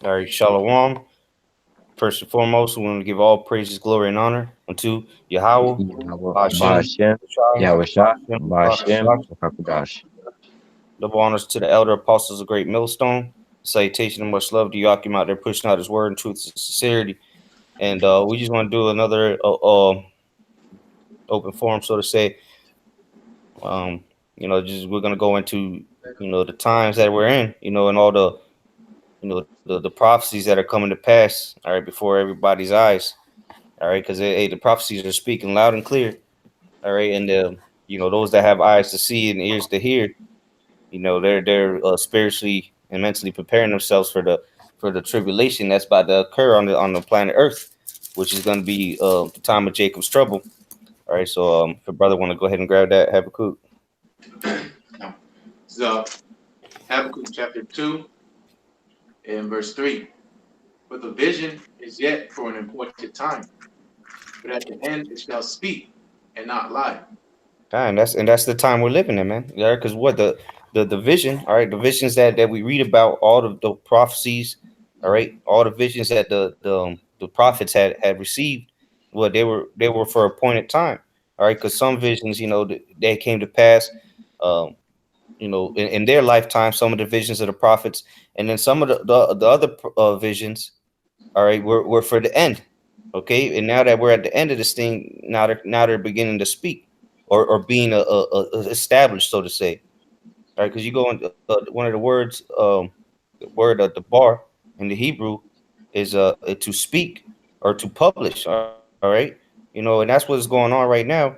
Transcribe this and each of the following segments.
All right, Shalom. First and foremost, we want to give all praises, glory, and honor unto Yahweh, Yahweh Hashem, Bahashem, Yahweh Bahashem, Rakakadash. Double honors to the elder apostles of Great Millstone. Salutation and much love to Yakim out there pushing out his word in truth and sincerity. And we just want to do another open forum, so to say. Um, just we're gonna go into the times that we're in, and all the the prophecies that are coming to pass. All right, before everybody's eyes. All right, because hey, the prophecies are speaking loud and clear. All right, and those that have eyes to see and ears to hear, they're spiritually and mentally preparing themselves for the tribulation that's about to occur on the planet Earth, which is going to be the time of Jacob's trouble. All right, so if your brother want to go ahead and grab that, have a cook. So Habakkuk chapter 2 and verse 3. For the vision is yet for an appointed time, but at the end it shall speak and not lie. And that's the time we're living in, man. Yeah, because what the vision, all right, the visions that we read about, all the prophecies, all right, all the visions that the prophets had received, well, they were for appointed time, all right, because some visions, they came to pass, um, in their lifetime, some of the visions of the prophets, and then some of the other visions, all right, were for the end, okay, and now that we're at the end of this thing, now they're beginning to speak or being established, so to say, all right, because you go into one of the words, the word the bar in the Hebrew is to speak or to publish, all right, and that's what's going on right now.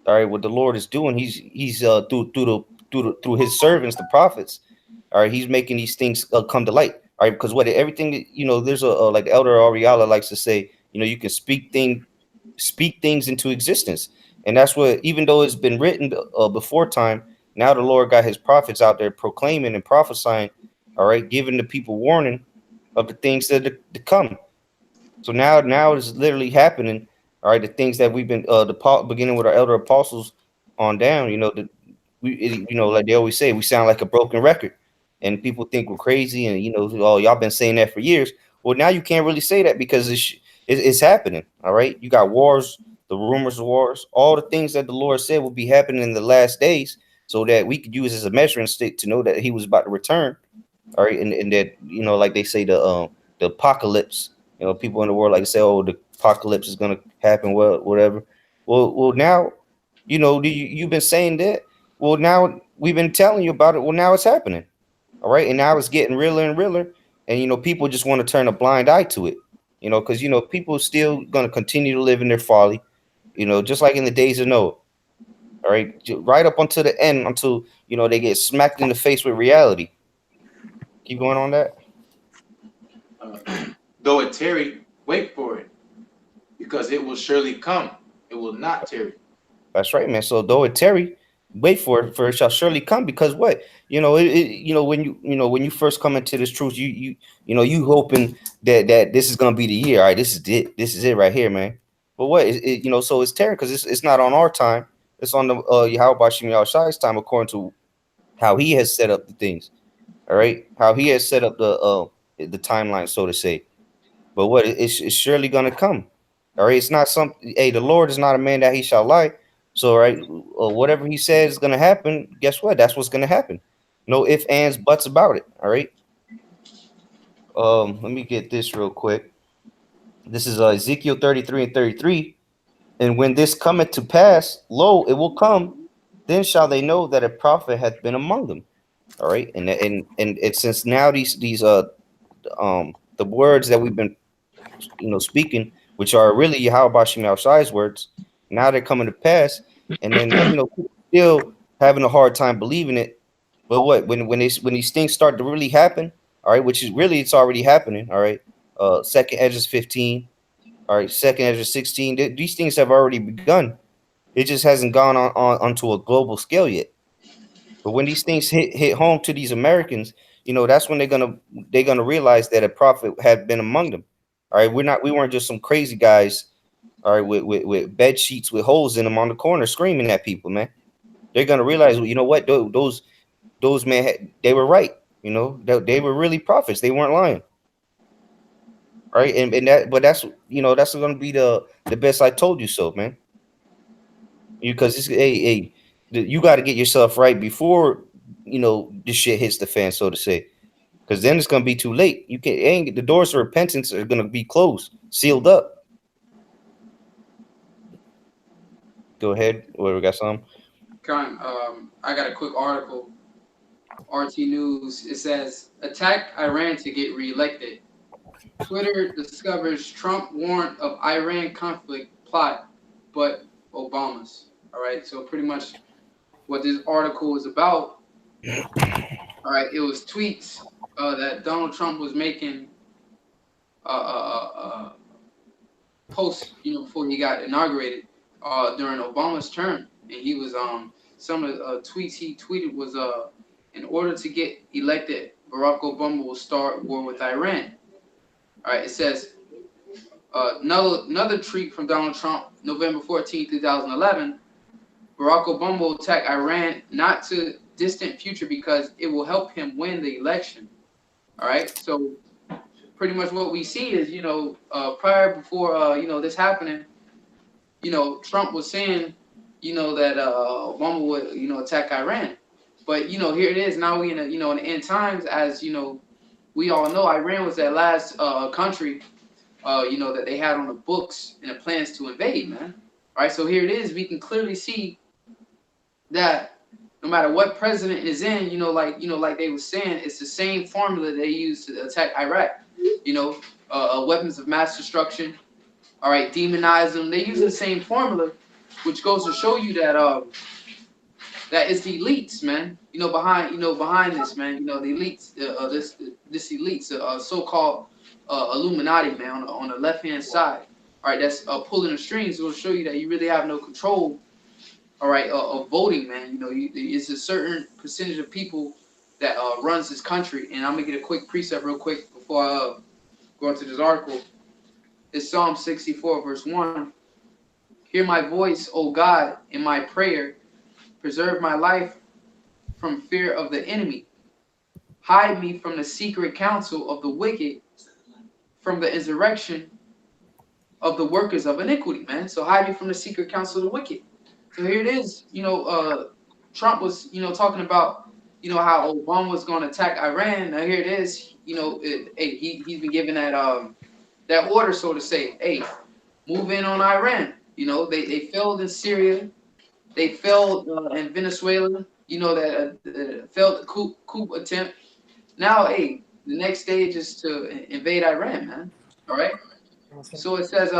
All right, what the Lord is doing, he's through his servants, the prophets. All right, he's making these things come to light. All right, because what everything there's like Elder Ariala likes to say, you can speak things into existence, and that's what, even though it's been written before time, now the Lord got his prophets out there proclaiming and prophesying. All right, giving the people warning of the things that are to come. So now it's literally happening. All right, the things that we've been beginning with our elder apostles on down. Like they always say, we sound like a broken record, and people think we're crazy, and oh, y'all been saying that for years. Well, now you can't really say that because it's happening. All right, you got wars, the rumors of wars, all the things that the Lord said will be happening in the last days, so that we could use as a measuring stick to know that He was about to return. All right, and that like they say, the apocalypse. People in the world like to say, oh, the apocalypse is gonna happen. Well, whatever. Well, now, you've been saying that. Well, now we've been telling you about it. Well, now it's happening. All right, and now it's getting realer and realer, and people just want to turn a blind eye to it. Because people are still gonna continue to live in their folly. Just like in the days of Noah. All right, right up until the end, until they get smacked in the face with reality. Keep going on that. Uh, Though it tarry, wait for it, because it will surely come. It will not tarry. That's right, man. So though it tarry, wait for it shall surely come. Because what when you first come into this truth, you hoping that this is gonna be the year. All right, this is it right here, man. But what so it's tarry because it's not on our time. It's on the Yahweh Bashim Shai's time, according to how he has set up the things. All right, how he has set up the timeline, so to say. But what it's surely gonna come. All right, it's not something. Hey, the Lord is not a man that he shall lie. So, right, whatever he says is gonna happen. Guess what? That's what's gonna happen. No ifs, ands, buts about it. All right. Let me get this real quick. This is Ezekiel 33 and 33. And when this cometh to pass, lo, it will come. Then shall they know that a prophet hath been among them. All right, and it, since now the words that we've been speaking, which are really Yahweh Bashim Shai's words, now they're coming to pass, and then people still having a hard time believing it. But what when these things start to really happen, all right, which is really it's already happening, all right. Second Ezra 15, all right, second Ezra 16. These things have already begun. It just hasn't gone on onto a global scale yet. But when these things hit home to these Americans, that's when they're gonna realize that a prophet had been among them. All right, we weren't just some crazy guys. All right, with bed sheets with holes in them on the corner screaming at people, man. They're gonna realize, well, you know what, those men they were right. They were really prophets. They weren't lying. right? And that, but that's that's gonna be the best I told you so, man. You because it's you got to get yourself right before this shit hits the fan, so to say. Because then it's gonna be too late. You can ain't the doors to repentance are gonna be closed, sealed up. Go ahead. What we got? Some. I got a quick article. RT News. It says attack Iran to get reelected. Twitter discovers Trump warned of Iran conflict plot, but Obama's. All right. So pretty much what this article is about. All right. It was tweets that Donald Trump was making post, before he got inaugurated during Obama's term, and he was some of the tweets he tweeted was in order to get elected, Barack Obama will start war with Iran. All right, it says another tweet from Donald Trump, November 14, 2011. Barack Obama will attack Iran not to distant future because it will help him win the election. All right, so pretty much what we see is, prior before, this happening, Trump was saying, that Obama would, attack Iran. But, here it is. Now we in the end times, as, we all know, Iran was that last country, that they had on the books and the plans to invade, man. All right, so here it is. We can clearly see that no matter what president is in, like they were saying, it's the same formula they use to attack Iraq. Weapons of mass destruction. All right, demonize them. They use the same formula, which goes to show you that that it's the elites, man. Behind this, man. The elites, this elites, so-called Illuminati, man, on the left hand side. All right, that's pulling the strings. It will show you that you really have no control. All right, of voting, man. It's a certain percentage of people that runs this country. And I'm gonna get a quick precept real quick before I go into this article. It's Psalm 64, verse 1. Hear my voice, O God, in my prayer. Preserve my life from fear of the enemy. Hide me from the secret counsel of the wicked, from the insurrection of the workers of iniquity, man. So hide me from the secret counsel of the wicked. So here it is. Trump was, talking about, how Obama was going to attack Iran. Now here it is. He's been given that order, so to say. Hey, move in on Iran. They failed in Syria. They failed in Venezuela. That failed coup attempt. Now, hey, the next stage is to invade Iran, man. All right. So it says,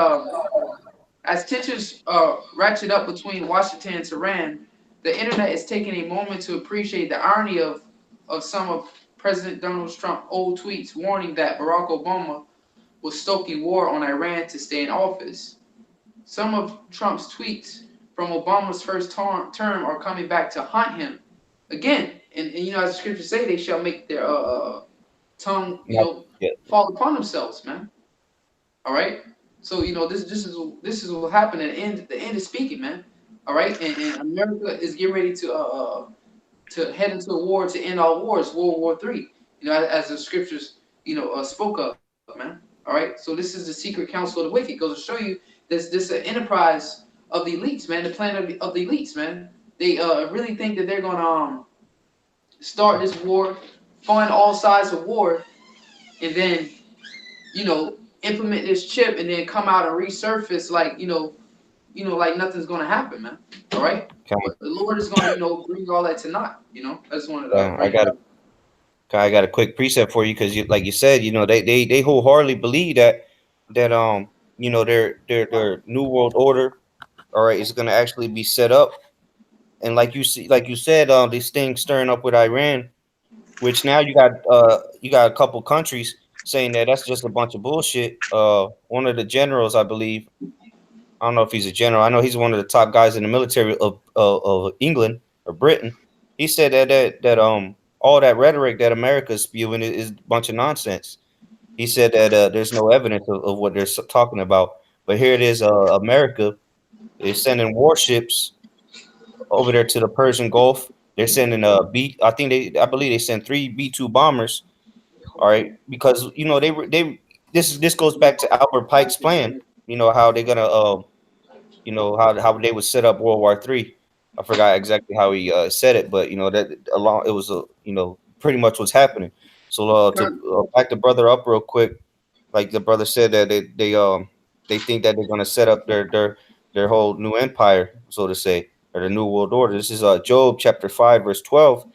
as tensions ratchet up between Washington and Tehran, the internet is taking a moment to appreciate the irony of some of President Donald Trump's old tweets warning that Barack Obama was stoking war on Iran to stay in office. Some of Trump's tweets from Obama's first term are coming back to haunt him again. And as the scriptures say, they shall make their tongue, fall upon themselves, man. All right. So this is what happened. At the end is speaking, man. All right. And America is getting ready to head into a war to end all wars, World War III. As the scriptures spoke of, man. All right. So this is the secret counsel of the wicked. It goes to show you this enterprise of the elites, man. The plan of the elites, man. They really think that they're gonna start this war, fund all sides of war, and then implement this chip and then come out and resurface like like nothing's gonna happen, man. All right. But the Lord is gonna bring all that to naught. I just wanted to. I got a quick precept for you because like you said, they wholeheartedly believe that their new world order, all right, is gonna actually be set up. And like you said, this thing stirring up with Iran, which now you got a couple countries saying that that's just a bunch of bullshit. One of the generals, I believe, I don't know if he's a general. I know he's one of the top guys in the military of England or Britain. He said that all that rhetoric that America is spewing is a bunch of nonsense. He said that there's no evidence of what they're talking about. But here it is, America is sending warships over there to the Persian Gulf. They're sending I believe they sent 3 B-2 bombers. All right, because they this goes back to Albert Pike's plan. You know how they're gonna how they would set up World War III. I forgot exactly how he said it, but that along it was pretty much what's happening. So to back the brother up real quick, like the brother said that they think that they're gonna set up their whole new empire, so to say, or the new world order. This is Job chapter 5 verse 12.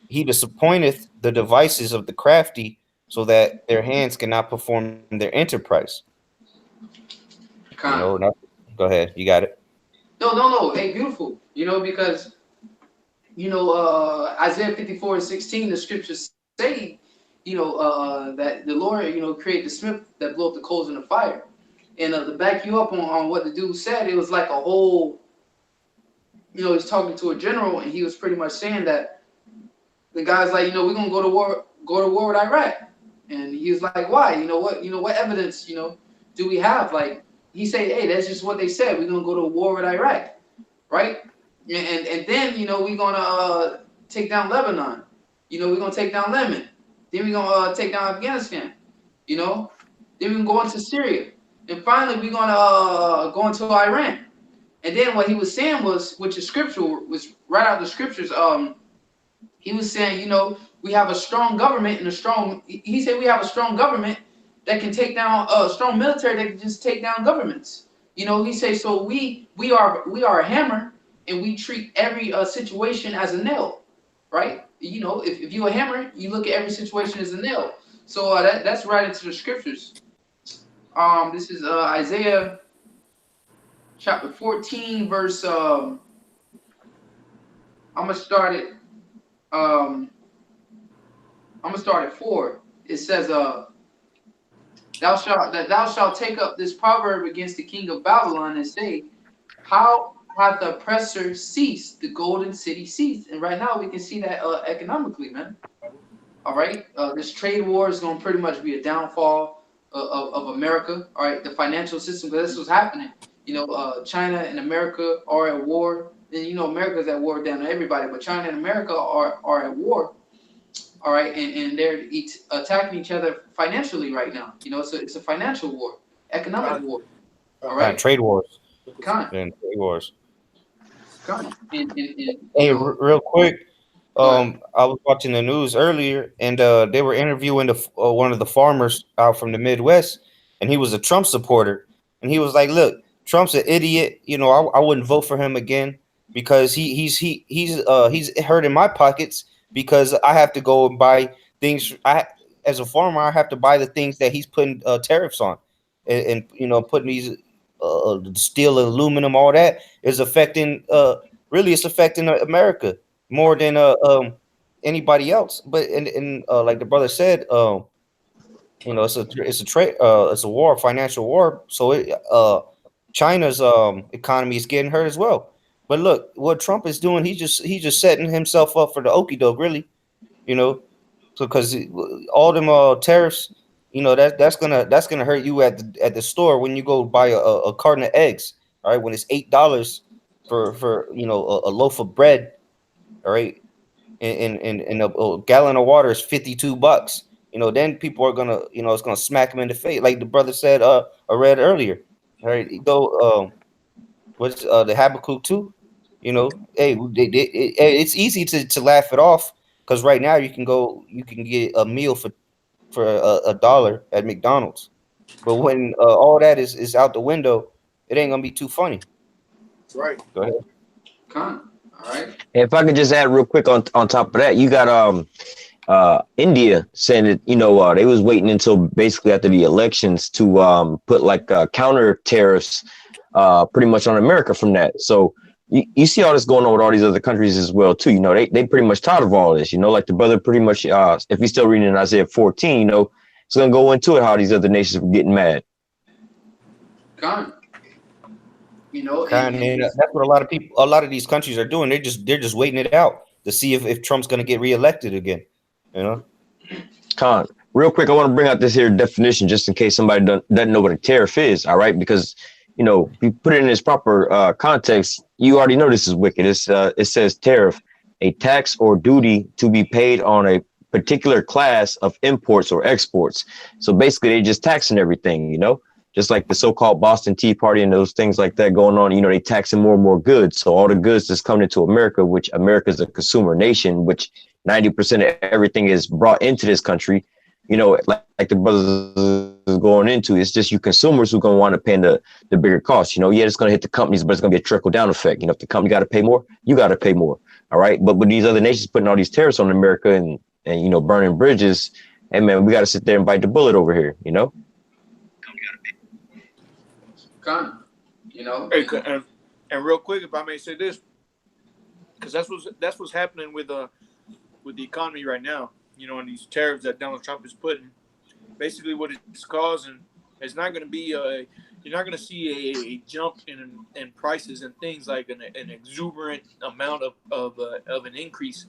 He disappointeth the devices of the crafty, so that their hands cannot perform their enterprise. Now, go ahead, you got it. No. Hey, beautiful. Because Isaiah 54:16, the scriptures say, that the Lord, create the smith that blow up the coals in the fire. And to back you up on what the dude said, it was like a whole, he's talking to a general, and he was pretty much saying that the guy's like, we're gonna go to war with Iraq. And he was like, why? What evidence, do we have? Like, he said, hey, that's just what they said. We're gonna go to war with Iraq, right? And then we're gonna take down Lebanon. We're gonna take down Yemen. Then we're gonna take down Afghanistan. Then we can go into Syria. And finally we're gonna go into Iran. And then what he was saying was, which is scriptural, was right out of the scriptures. He was saying, we have a strong government and he said we have a strong government that can take down a strong military that can just take down governments. He said, so we are a hammer, and we treat every situation as a nail, right? If you're a hammer, you look at every situation as a nail. So that's right into the scriptures. This is Isaiah chapter 14, verse. I'm gonna start at 4. It says, thou shalt take up this proverb against the king of Babylon and say, how hath the oppressor ceased, the golden city ceased? And right now we can see that economically, man. All right, this trade war is going to pretty much be a downfall of America. All right, the financial system, because this was happening. China and America are at war. And America's at war down to everybody, but China and America are at war. All right, and they're attacking each other financially right now. It's a financial war, economic war. All right, trade wars. Trade wars. Hey, real quick, I was watching the news earlier, and they were interviewing one of the farmers out from the Midwest, and he was a Trump supporter, and he was like, "Look, Trump's an idiot. I wouldn't vote for him again because he's hurting my pockets because I have to go and buy things. As a farmer, I have to buy the things that he's putting tariffs on, and putting these steel, aluminum, all that is affecting. Really, it's affecting America more than anybody else. But and like the brother said, it's a trade, it's a war, financial war. So China's economy is getting hurt as well. But look, what Trump is doing, he's just setting himself up for the okie doke, really. So because all them tariffs, that's gonna hurt you at the store when you go buy a carton of eggs. All right, when it's $8 for a loaf of bread. All right, and a gallon of water is $52. Then people are gonna, it's gonna smack them in the face, like the brother said. I read earlier. All right, what's the Habakkuk 2? Hey, it's easy to laugh it off because right now you can get a meal for $1 at McDonald's, but when all that is out the window, it ain't gonna be too funny. That's right. Go ahead. All right. If I could just add real quick on top of that, you got India saying that they was waiting until basically after the elections to put like counter tariffs pretty much on America from that. So you see all this going on with all these other countries as well too. They pretty much tired of all this. Like the brother pretty much if he's still reading in Isaiah 14, it's gonna go into it how these other nations were getting mad. That's what a lot of these countries are doing. They're just waiting it out to see if Trump's gonna get reelected again. Con, real quick, I want to bring out this here definition just in case somebody doesn't know what a tariff is. All right, because you put it in its proper context, you already know this is wicked. It says tariff, a tax or duty to be paid on a particular class of imports or exports. So basically, they just taxing everything, you know, just like the so-called Boston Tea Party and those things like that going on. You know, they taxing more and more goods. So all the goods that's coming into America, which America is a consumer nation, which 90% of everything is brought into this country. You know, like the brothers is going into, it's just you consumers who are going to want to pay the bigger cost. You know, yeah, it's going to hit the companies, but it's going to be a trickle down effect. You know, if the company got to pay more, you got to pay more. All right. But with these other nations putting all these tariffs on America and you know, burning bridges, hey, man, we got to sit there and bite the bullet over here, you know? Con, you know. Hey, and real quick, if I may say this, because that's what's happening with the economy right now. You know, and these tariffs that Donald Trump is putting, basically what it's causing, it's not going to be you're not going to see a jump in prices and things like an exuberant amount of an increase.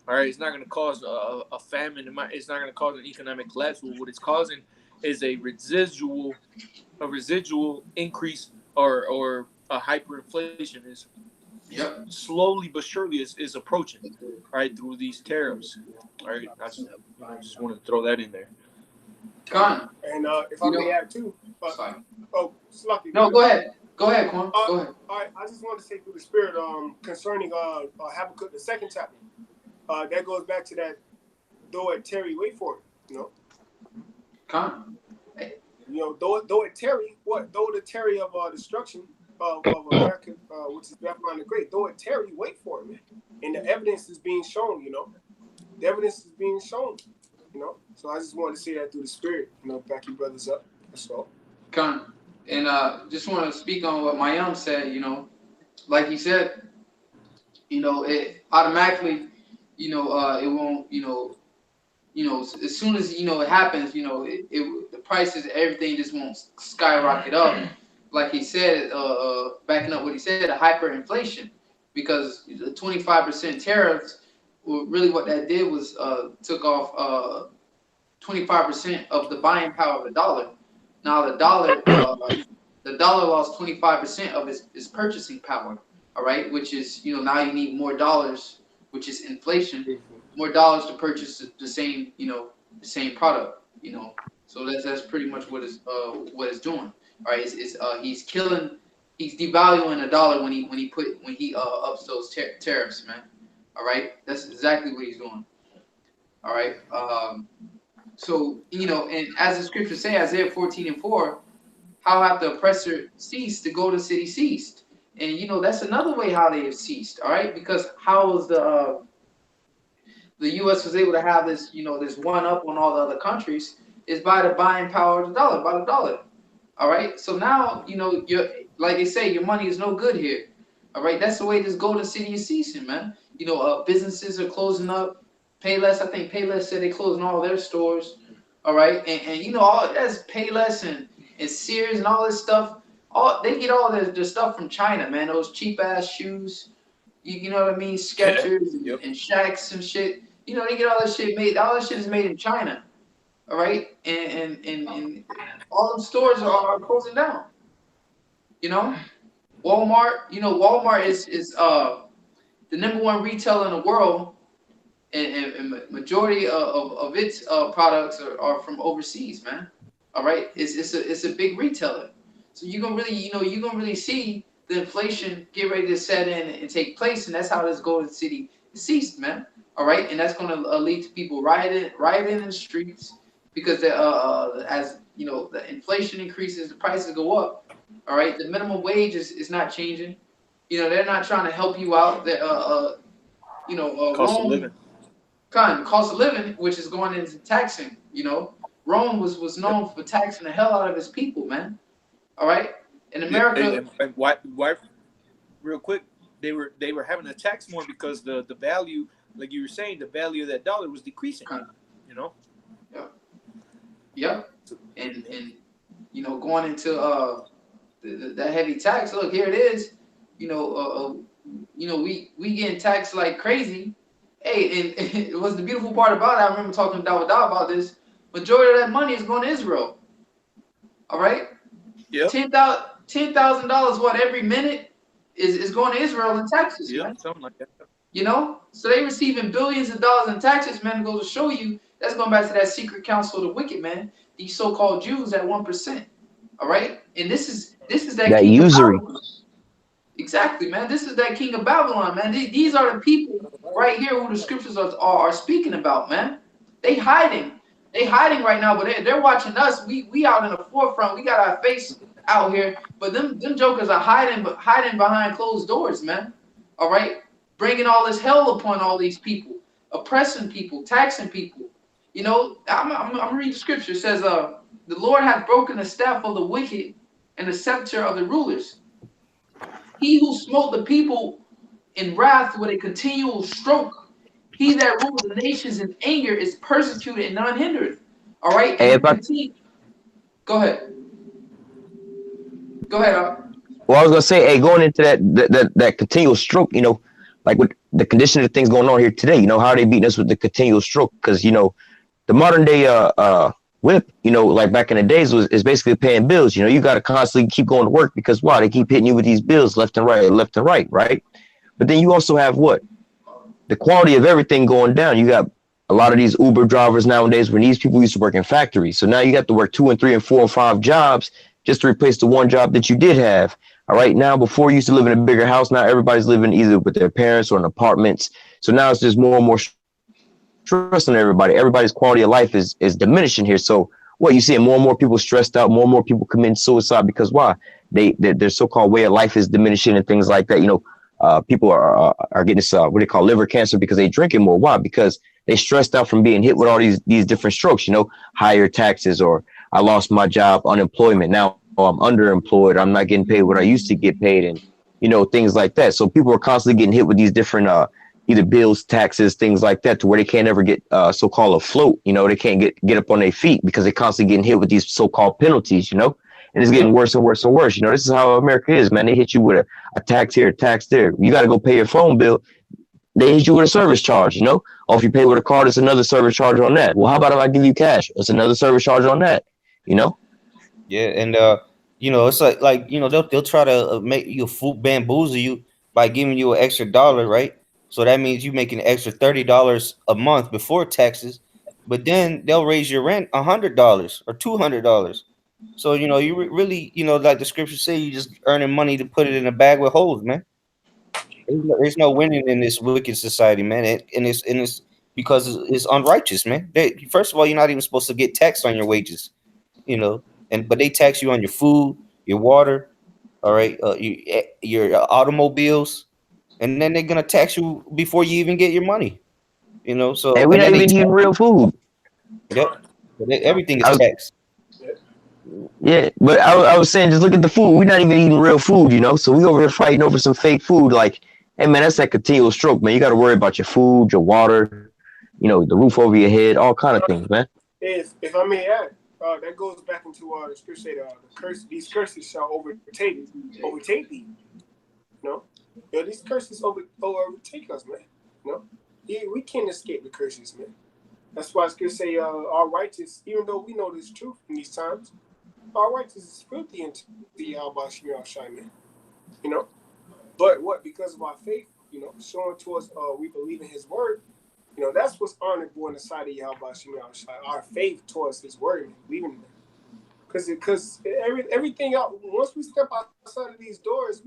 All right, it's not going to cause a famine. It's not going to cause an economic collapse. What it's causing is a residual increase or a hyperinflation is slowly but surely is approaching, right, through these tariffs. All right, I just wanted to throw that in there. Con. And if I may add too, Slucky. No, go ahead. Go ahead, Quan. Go ahead. All right, I just wanted to say through the spirit concerning Habakkuk the second chapter. That goes back to that, though it tarry, wait for it. You know. Con. You know, though it tarry, what? Though the tarry of destruction of America, which is Babylon the Great, though it tarry, wait for it, man. And the evidence is being shown, you know. The evidence is being shown, you know. So I just wanted to say that through the spirit, you know, back you brothers up. That's all. Con. And just want to speak on what Mayam said, you know. Like he said, you know, it automatically, you know, it won't, you know, as soon as, you know, it happens, you know, the prices, everything just won't skyrocket up. Like he said, backing up what he said, a hyperinflation, because the 25% tariffs, really what that did was took off 25% of the buying power of the dollar. Now the dollar lost 25% of its purchasing power. All right, which is, you know, now you need more dollars, which is inflation, more dollars to purchase the same, you know, the same product, you know. So that's pretty much what it's doing. All right, he's devaluing the dollar when he ups those tariffs, man. All right, that's exactly what he's doing. All right, so, you know, and as the scriptures say, Isaiah 14:4, how hath the oppressor ceased, the golden city ceased? And, you know, that's another way how they have ceased, all right? Because how was the U.S. was able to have this, you know, this one up on all the other countries is by the buying power of the dollar, by the dollar, all right? So now, you know, like they say, your money is no good here, all right? That's the way this golden city is ceasing, man. You know, businesses are closing up. Payless, I think Payless said they're closing all their stores, all right? And you know, all that's Payless and Sears and all this stuff. They get all their stuff from China, man. Those cheap ass shoes, you know what I mean? Skechers and Shacks and shit. You know, they get all that shit made. All that shit is made in China, all right? And all the stores are closing down. You know, Walmart. You know, Walmart is the #1 retailer in the world, and majority of its products are from overseas, man. All right, it's a big retailer. So you're gonna really see the inflation get ready to set in and take place, and that's how this golden city is ceased, man. All right, and that's gonna lead to people rioting in the streets because as you know, the inflation increases, the prices go up. All right, the minimum wage is not changing. You know, they're not trying to help you out. You know, Cost of living. Cost of living, which is going into taxing. You know, Rome was known for taxing the hell out of his people, man. All right, in America, and why? Real quick, they were having to tax more because the value, like you were saying, the value of that dollar was decreasing. You know. Yeah. And you know, going into that heavy tax. Look, here it is. You know, we getting taxed like crazy. Hey, and it was the beautiful part about it. I remember talking to Dawah about this. Majority of that money is going to Israel. All right. Yeah. $10,000 what every minute is going to Israel in taxes. Yeah, man. something like that. You know, so they receiving billions of dollars in taxes, man. It goes to show you that's going back to that secret council of the wicked, man. These so-called Jews, that 1%. All right, and this is that That king of usury. Babylon. Exactly, man. This is that king of Babylon, man. These are the people right here who the scriptures are speaking about, man. They hiding. They hiding right now, but they're watching us. We out in the forefront. We got our face out here, but them jokers are hiding behind closed doors, man. All right, bringing all this hell upon all these people, oppressing people, taxing people. You know, I'm reading the scripture. It says, the Lord hath broken the staff of the wicked and the scepter of the rulers. He who smote the people in wrath with a continual stroke, he that ruled the nations in anger is persecuted and none hindered. All right, and Hey, then if I continue. Go ahead. Go ahead. Well, I was gonna say, hey, going into that continual stroke, like with the condition of things going on here today, how are they beating us with the continual stroke? Because the modern day whip, like back in the days is basically paying bills. You got to constantly keep going to work because why? They keep hitting you with these bills left and right, right? But then you also have what? The quality of everything going down. You got a lot of these Uber drivers nowadays when these people used to work in factories. So now you got to work 2 and 3 and 4 and 5 jobs just to replace the one job that you did have. All right. Now, before you used to live in a bigger house, now everybody's living either with their parents or in apartments. So now it's just more and more stress on everybody. Everybody's quality of life is diminishing here. So what you see more and more people stressed out, more and more people committing suicide because why? Their so-called way of life is diminishing and things like that. People are getting this what they call liver cancer because they drinking more. Why? Because they stressed out from being hit with all these different strokes. Higher taxes, or I lost my job, unemployment. Now I'm underemployed. I'm not getting paid what I used to get paid, and things like that. So people are constantly getting hit with these different either bills, taxes, things like that, to where they can't ever get so-called afloat. They can't get up on their feet because they're constantly getting hit with these so-called penalties. And it's getting worse and worse and worse. This is how America is, man. They hit you with a tax here, a tax there. You got to go pay your phone bill. They hit you with a service charge, Or if you pay with a card, it's another service charge on that. Well, how about if I give you cash? It's another service charge on that, you know? Yeah, and it's like they'll try to make you fool bamboozle you by giving you an extra dollar, right? So that means you making an extra $30 a month before taxes, but then they'll raise your rent $100 or $200. So you really like the scriptures say, you just earning money to put it in a bag with holes, man. There's no winning in this wicked society, man, and it's because it's unrighteous, man. First of all, you're not even supposed to get taxed on your wages, but they tax you on your food, your water, all right, your automobiles, and then they're gonna tax you before you even get your money, So And we're and not then they even eating tax, real food. yep, everything is I was, taxed. yeah, but I was saying, just look at the food. We're not even eating real food, So we over here fighting over some fake food. Like, hey, man, that's that continual stroke, man. You got to worry about your food, your water, the roof over your head, all kind of things, man. If I may add, that goes back into the scripture. These curses shall overtake thee. These curses overtake us, man. We can't escape the curses, man. That's why scripture say, our righteous, even though we know this truth in these times, our righteous is filthy into the Shai, man. But what? Because of our faith, showing towards we believe in His word. That's what's honorable in the sight of Yahweh Shai. Our faith towards His word, man, believing in it. Because everything else, once we step outside of these doors,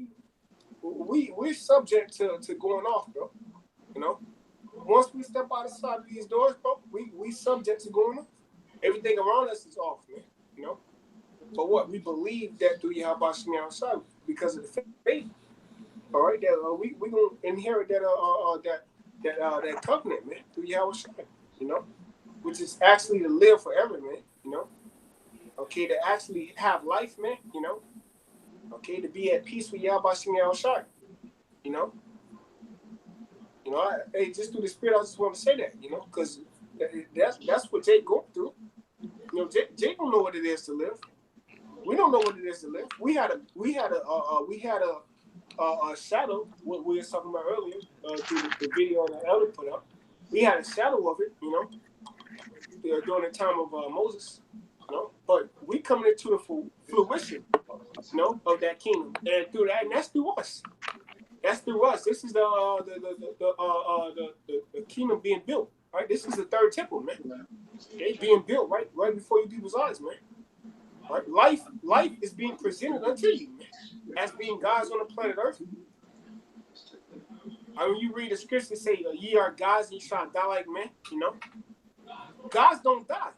we're subject to going off, bro. Once we step outside of these doors, bro, we subject to going off. Everything around us is off, man. But what? We believe that through Yahweh Shai because of the faith. All right, that we gonna inherit that covenant, man, through Yahweh Shai, which is actually to live forever, man. Okay, to actually have life, man, okay, to be at peace with Yahweh Shai, hey, just through the Spirit, I just want to say that, because that's what Jake going through. Jake don't know what it is to live. We don't know what it is to live. We had a shadow, what we were talking about earlier, through the video that Elder put up. We had a shadow of it, during the time of Moses, But we coming into the fruition, of that kingdom, and through that, and that's through us. That's through us. This is the kingdom being built. Right. This is the third temple, man. They being built right before you people's eyes, man. Right. Life is being presented unto you, man, as being gods on the planet Earth. When you read the scripture, say, "Ye are gods, and ye shall die like men." You know, gods don't die.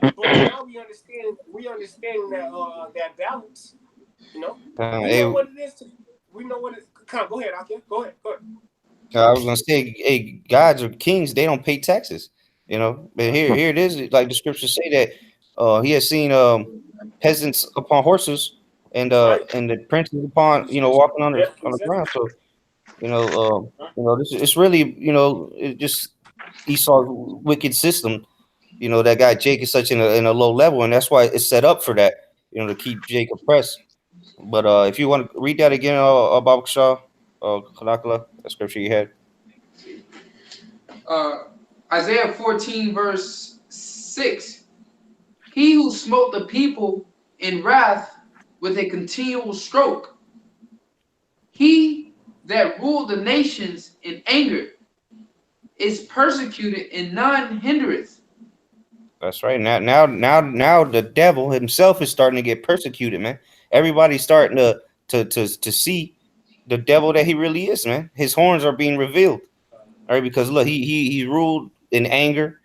But now we understand that balance. You know, we Hey, know what it is to. We know what it. Come on, go ahead, Akia. Go ahead. I was gonna say, hey, gods or kings, they don't pay taxes, But here it is. Like the scriptures say that he has seen peasants upon horses Right? and the princes upon walking Yeah, on the exactly. ground. So this it's really it just Esau's wicked system. That got Jacob such in a low level, and that's why it's set up for that. To keep Jacob oppressed. But if you want to read that again, about Shaw, Kanakala, that scripture you had. Isaiah 14 verse 6. He who smote the people in wrath with a continual stroke, he that ruled the nations in anger, is persecuted and none hindereth. That's right. Now, the devil himself is starting to get persecuted, man. Everybody's starting to see the devil that he really is, man. His horns are being revealed. All right, because look, he ruled in anger.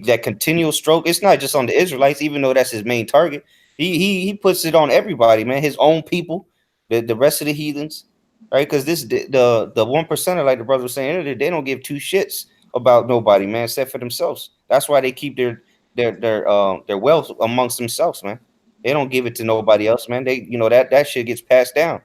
That continual stroke. It's not just on the Israelites, even though that's his main target. He puts it on everybody, man. His own people, the rest of the heathens, right? Because the 1%er, like the brother was saying earlier, they don't give two shits about nobody, man, except for themselves. That's why they keep their wealth amongst themselves, man. They don't give it to nobody else, man. They that shit gets passed down.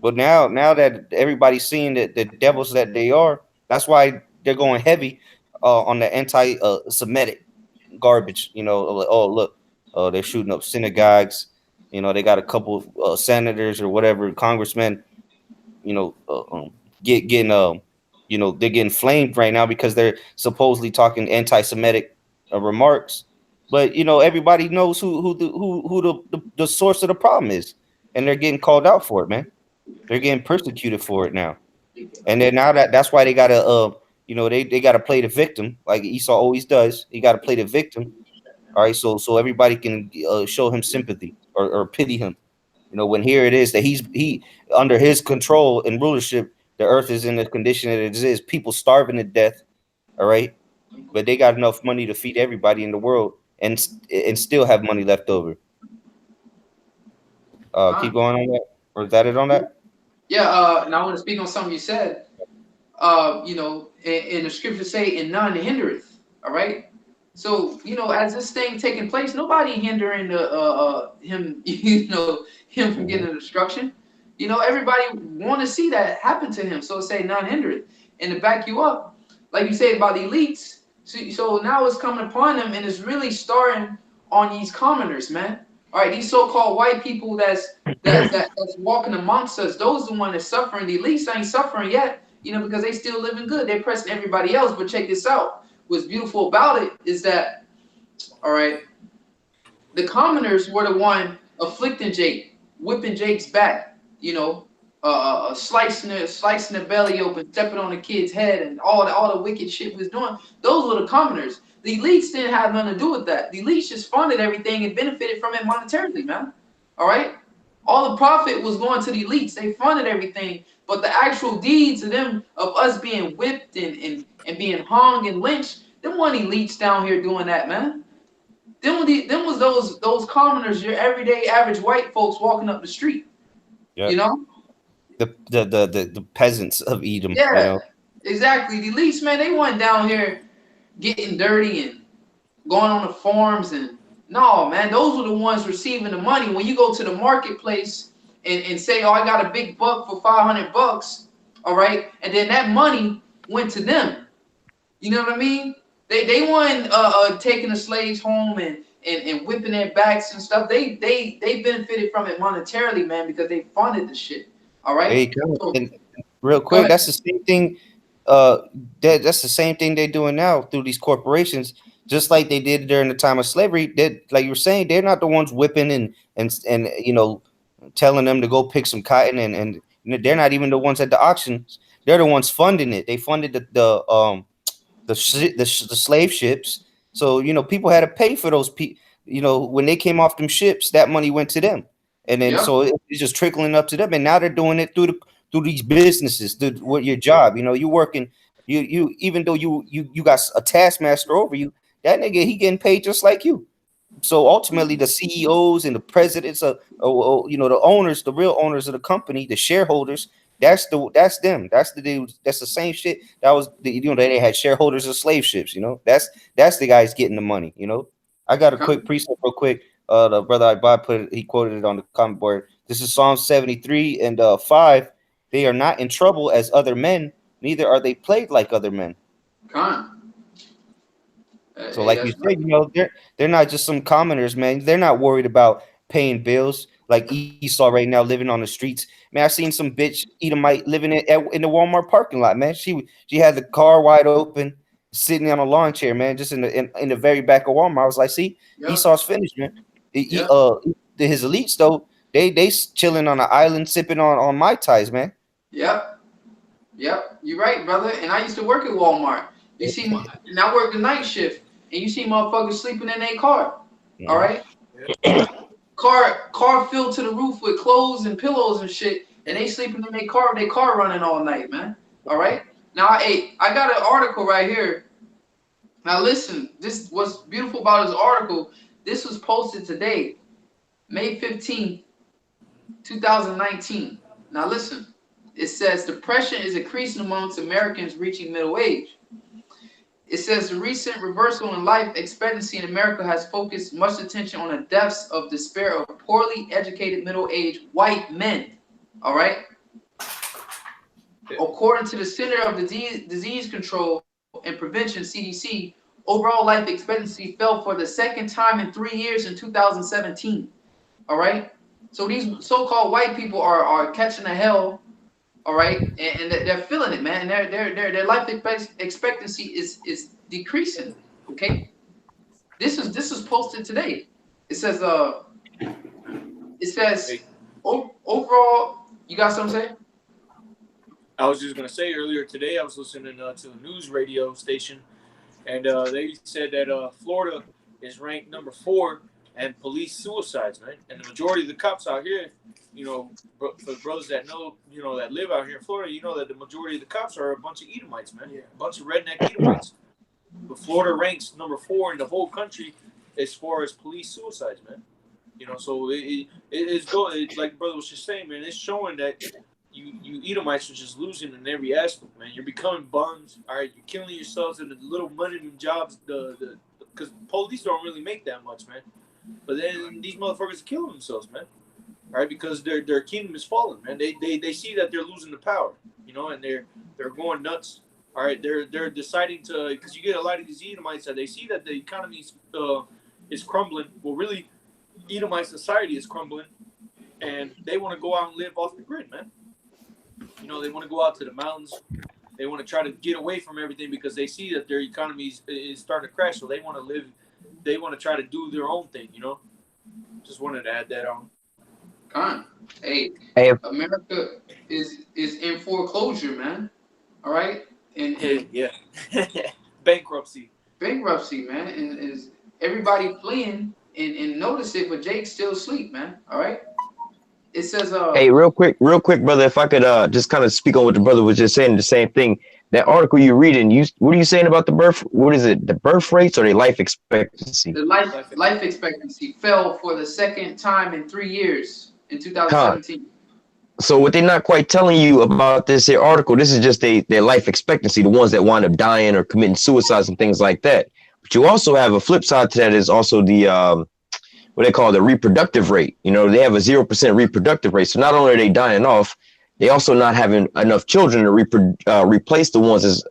But now that everybody's seeing that the devils that they are, that's why they're going heavy on the anti-Semitic garbage. Oh look, they're shooting up synagogues. They got a couple senators or whatever congressmen. You know, getting they're getting flamed right now because they're supposedly talking anti-Semitic remarks. But everybody knows who the source of the problem is, and they're getting called out for it, man. They're getting persecuted for it now, and then now that's why they gotta they gotta play the victim like Esau always does. He gotta play the victim. All right, so everybody can show him sympathy or pity him. When here it is that he under his control and rulership, the earth is in the condition that it is. People starving to death. All right, but they got enough money to feed everybody in the world and still have money left over. Keep going on that, or is that it on that? Yeah, and I want to speak on something you said. In the scripture say, "And none hindereth." All right. So as this thing taking place, nobody hindering him. Him from getting the destruction. Everybody want to see that happen to him. So say none hindereth, and to back you up, like you said about the elites. So now it's coming upon them, and it's really starting on these commoners, man. All right, these so-called white people that's walking amongst us. Those are the ones that's suffering. The elites ain't suffering yet. Because they still living good. They're pressing everybody else. But check this out. What's beautiful about it is that, all right, the commoners were the one afflicting Jake, whipping Jake's back, slicing the belly open, stepping on the kid's head, and all the wicked shit we was doing. Those were the commoners. The elites didn't have nothing to do with that. The elites just funded everything and benefited from it monetarily, man. All right? All the profit was going to the elites. They funded everything. But the actual deeds of us being whipped and being hung and lynched, them weren't elites down here doing that, man. Them was those commoners, your everyday average white folks walking up the street. Yeah. You know? The peasants of Edom. Yeah, exactly. The elites, man, they weren't down here getting dirty and going on the farms and no, man, those were the ones receiving the money. When you go to the marketplace and say, "Oh, I got a big buck for $500," all right, and then that money went to them. You know what I mean? They weren't taking the slaves home and whipping their backs and stuff. They benefited from it monetarily, man, because they funded the shit. All right. Hey, So, and real go quick, ahead. that's the same thing. Uh, that's the same thing they're doing now through these corporations, just like they did during the time of slavery. That, like you were saying, they're not the ones whipping and telling them to go pick some cotton They're not even the ones at the auctions. They're the ones funding it. They funded the slave ships. So people had to pay for those people. When they came off them ships, that money went to them, and then Yep. so it's just trickling up to them. And now they're doing it through these businesses, through what your job. You working. You even though you got a taskmaster over you, that nigga he getting paid just like you. So ultimately, the CEOs and the presidents the owners, the real owners of the company, the shareholders. That's them. That's the dude. That's the same shit. That was they had shareholders of slave ships. That's the guys getting the money. I got a quick precept real quick. The brother I bought he quoted it on the comment board. This is Psalm 73 and 5. They are not in trouble as other men, neither are they plagued like other men. Con. So, Hey, like you that's said, they're not just some commoners, man. They're not worried about paying bills like Esau right now, living on the streets. Man, I seen some bitch Edomite living in the Walmart parking lot, man. She had the car wide open, sitting on a lawn chair, man, just in the very back of Walmart. I was like, see, Yep. Esau's finished, man. Yep. His elites though, they chilling on an island, sipping on Mai Tais, man. Yep. Yep. You're right, brother. And I used to work at Walmart. You see, and I worked the night shift, and you see motherfuckers sleeping in their car. All right. Car filled to the roof with clothes and pillows and shit, and they sleeping in their car running all night, man. All right. Now, I got an article right here. Now listen, this what's beautiful about this article. This was posted today, May 15th, 2019. Now listen, it says depression is increasing amongst Americans reaching middle age. It says the recent reversal in life expectancy in America has focused much attention on the deaths of despair of poorly educated middle-aged white men. All right. According to the Center of Disease Control and Prevention (CDC), overall life expectancy fell for the second time in 3 years in 2017. All right. So these so-called white people are catching the hell. All right, and they're feeling it, man. And their life expectancy is decreasing. Okay, this is posted today. It says overall. You got something to say? I was just gonna say earlier today I was listening to the news radio station, and they said that Florida is ranked number 4 and police suicides, man. And the majority of the cops out here, for the brothers that know, that live out here in Florida, that the majority of the cops are a bunch of Edomites, man. Yeah. A bunch of redneck Edomites. But Florida ranks number 4 in the whole country as far as police suicides, man. So it's going, like the brother was just saying, man. It's showing that you Edomites are just losing in every aspect, man. You're becoming bums. All right, you're killing yourselves in the little money jobs. Because police don't really make that much, man. But then these motherfuckers are killing themselves, man. All right, because their kingdom is falling, man. They see that they're losing the power, and they're going nuts. All right, they're deciding to, because you get a lot of these Edomites that they see that the economy is crumbling. Well, really, Edomite society is crumbling, and they want to go out and live off the grid, man. They want to go out to the mountains. They want to try to get away from everything because they see that their economy is starting to crash. So they want to live. They want to try to do their own thing, Just wanted to add that on. Hey, America is in foreclosure, man. All right, and yeah, bankruptcy, man, and is everybody fleeing and notice it, but Jake's still asleep, man. All right. It says, hey, real quick, brother, if I could just kind of speak on what the brother was just saying, the same thing. That article you're reading, what are you saying about the birth? What is it? The birth rates or the life expectancy? The life expectancy fell for the second time in 3 years in 2017. So what they're not quite telling you about this here article, this is just their life expectancy, the ones that wind up dying or committing suicides and things like that. But you also have a flip side to that is also the what they call the reproductive rate. They have a 0% reproductive rate. So not only are they dying off, they also not having enough children to replace the ones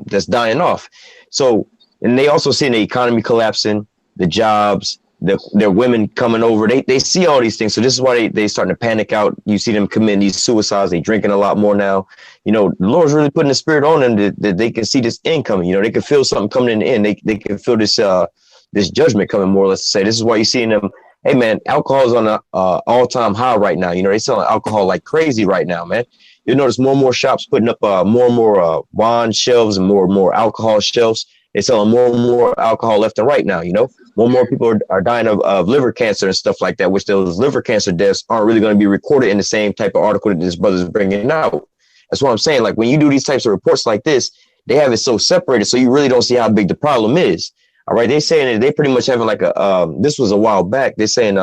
that's dying off. So, and they also see the economy collapsing, the jobs, their women coming over. They see all these things. So this is why they starting to panic out. You see them committing these suicides. They drinking a lot more now. The Lord's really putting the spirit on them that they can see this end coming. They can feel something coming in the end. They can feel this judgment coming, more or less to say. This is why you're seeing them Hey man, alcohol's on a all-time high right now. You know, they selling alcohol like crazy right now, man. You notice more and more shops putting up more and more wine shelves and more alcohol shelves. They're selling more and more alcohol left and right now. You know, more and more people are dying of liver cancer and stuff like that. Which those liver cancer deaths aren't really going to be recorded in the same type of article that this brother's bringing out. That's what I'm saying. Like when you do these types of reports like this, they have it so separated, so you really don't see how big the problem is. All right, they saying that they pretty much having like a this was a while back. They're saying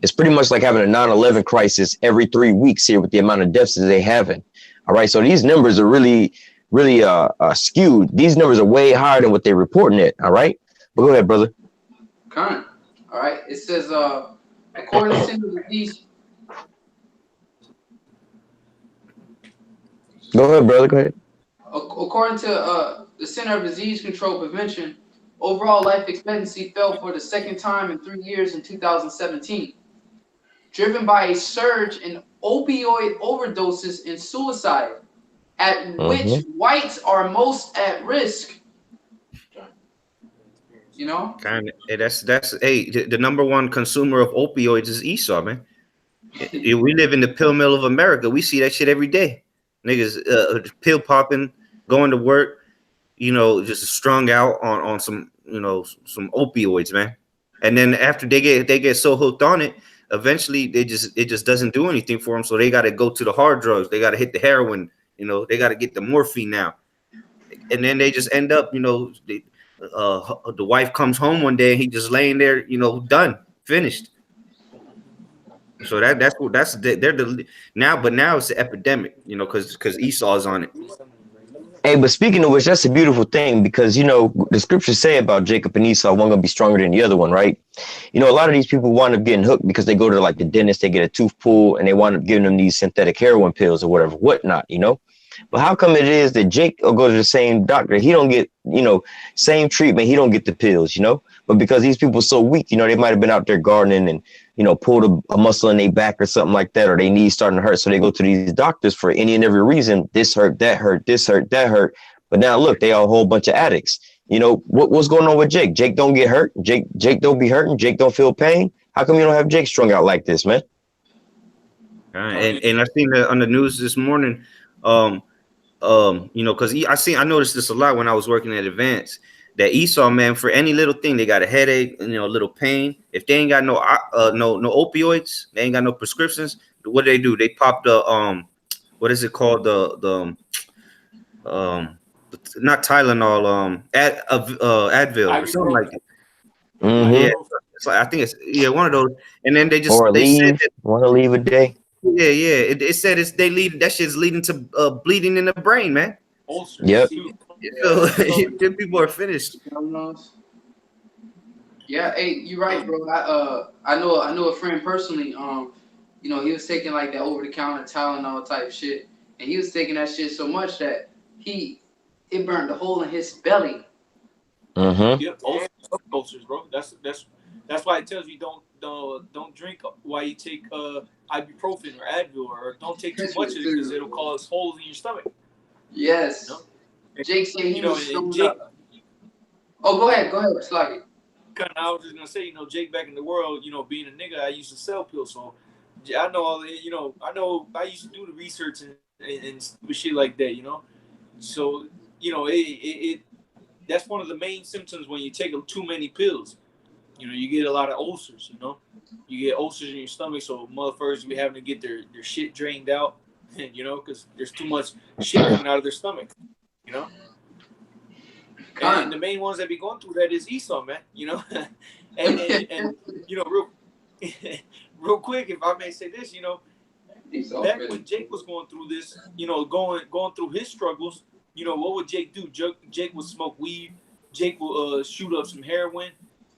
it's pretty much like having a 9/11 crisis every 3 weeks here with the amount of deaths that they having. All right, so these numbers are really skewed. These numbers are way higher than what they're reporting it. All right, but go ahead, brother. Con. All right. It says according to disease. Go ahead, brother. Go ahead. According to the Center of Disease Control Prevention, overall life expectancy fell for the second time in 3 years in 2017, driven by a surge in opioid overdoses and suicide, at which whites are most at risk. You know? Kind of. That's hey, the number one consumer of opioids is Esau, man. We live in the pill mill of America. We see that shit every day. Niggas pill popping, going to work, you know, just strung out on some, you know, some opioids, man. And then after they get so hooked on it, eventually it just doesn't do anything for them. So they got to go to the hard drugs. They got to hit the heroin. You know, they got to get the morphine now. And then they just end up, you know, the wife comes home one day and he just laying there, you know, done, finished. So they're the now, but now it's an epidemic, you know, because Esau's on it. Hey, but speaking of which, that's a beautiful thing because, you know, the scriptures say about Jacob and Esau, one going to be stronger than the other one, right? You know, a lot of these people wind up getting hooked because they go to like the dentist, they get a tooth pulled and they wind up giving them these synthetic heroin pills or whatever, whatnot, you know? But how come it is that Jake will go to the same doctor? He don't get, you know, same treatment. He don't get the pills, you know, but because these people are so weak, you know, they might have been out there gardening and, you know, pulled a muscle in their back or something like that, or their knees starting to hurt. So they go to these doctors for any and every reason. This hurt, that hurt, this hurt, that hurt. But now look, they are a whole bunch of addicts. You know, what's going on with Jake? Jake don't get hurt. Jake don't be hurting. Jake don't feel pain. How come you don't have Jake strung out like this, man? And I seen that on the news this morning. You know, because I noticed this a lot when I was working at Advance. That Esau, man, for any little thing, they got a headache, you know, a little pain. If they ain't got no opioids, they ain't got no prescriptions. What do? They pop the what is it called? The not Tylenol, Advil or something like that. Yeah, it's like I think it's one of those. And then they said that, want to leave a day. Yeah. It said that shit's leading to bleeding in the brain, man. Ulcers. Yep. So them people are finished. Yeah, hey, you're right, bro. I know a friend personally. You know, he was taking like that over the counter Tylenol type shit, and he was taking that shit so much that it burned a hole in his belly. Yep, ulcers, bro. That's why it tells you don't drink while you take ibuprofen or Advil, or don't take too much of it because it'll cause holes in your stomach. Yes. You know? Jake said he was Jake, up. Oh, go ahead, Sluggy. I was just gonna say, you know, Jake, back in the world, you know, being a nigga, I used to sell pills, so I know all the, you know, I used to do the research and shit like that, you know. So, you know, it that's one of the main symptoms when you take too many pills. You know, you get a lot of ulcers, you know. You get ulcers in your stomach, so motherfuckers be having to get their shit drained out, you know, because there's too much shit coming out of their stomach, you know. And the main ones that be going through that is Esau, man, you know. and you know, real quick, if I may say this, you know, back when Jake was going through this, you know, going through his struggles, you know, what would Jake do? Jake would smoke weed. Jake would shoot up some heroin.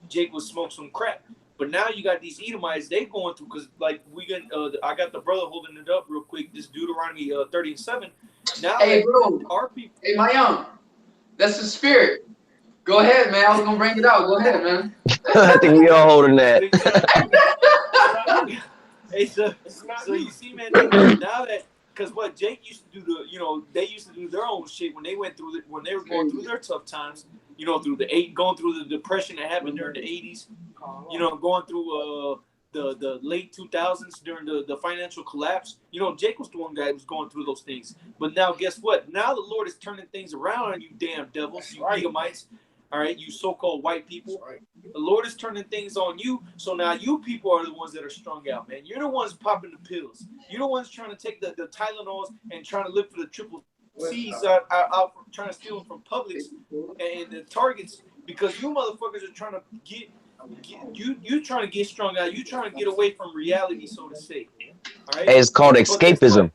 Jake would smoke some crack. But now you got these Edomites, they going through, because like I got the brother holding it up real quick, this Deuteronomy 30:7. Now, hey, bro, our people. Hey, my young, that's the spirit. Go ahead, man. I was gonna bring it out. Go ahead, man. I think we all holding that. Hey, so you see, man, now that, because what Jake used to do, you know, they used to do their own shit when they went through when they were going through their tough times. you know, going through the depression that happened during the 80s, you know, going through the late 2000s during the financial collapse. You know, Jake was the one guy who was going through those things. But now, guess what? Now the Lord is turning things around on you damn devils, you Edomites, all right, you so-called white people. The Lord is turning things on you. So now you people are the ones that are strung out, man. You're the ones popping the pills. You're the ones trying to take the Tylenols and trying to live for the triple C's out trying to steal them from Publix and the Targets, because you motherfuckers are trying to get you trying to get strung out. You trying to get away from reality, so to say. All right. It's called escapism.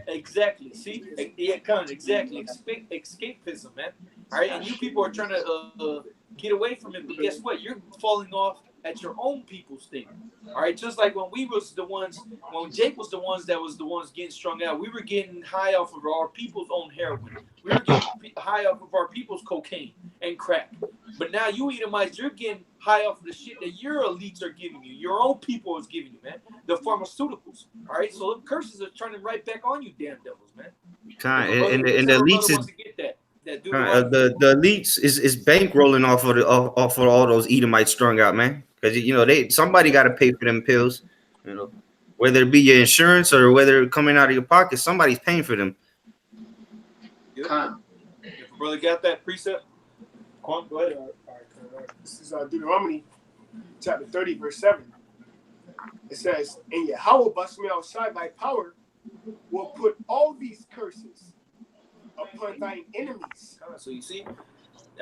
Exactly. See, yeah, kind of exactly. Escapism, man. All right, and you people are trying to get away from it, but guess what? You're falling off at your own people's thing. All right, just like when Jake was the ones that was the ones getting strung out. We were getting high off of our people's own heroin. We were getting high off of our people's cocaine and crack. But now you Edomites, you're getting high off of the shit that your elites are giving you. Your own people is giving you, man. The pharmaceuticals. All right, so the curses are turning right back on you, damn devils, man. And the elites is. Wants to get that. The elites is bankrolling off of all those Edomites strung out, man. Because you know somebody got to pay for them pills, you know, whether it be your insurance or whether it coming out of your pocket, somebody's paying for them. Yep. If a brother got that precept, go ahead. All right. This is Deuteronomy chapter 30, verse 7. It says, "And Yahweh bust me outside thy power will put all these curses upon thine enemies." So you see,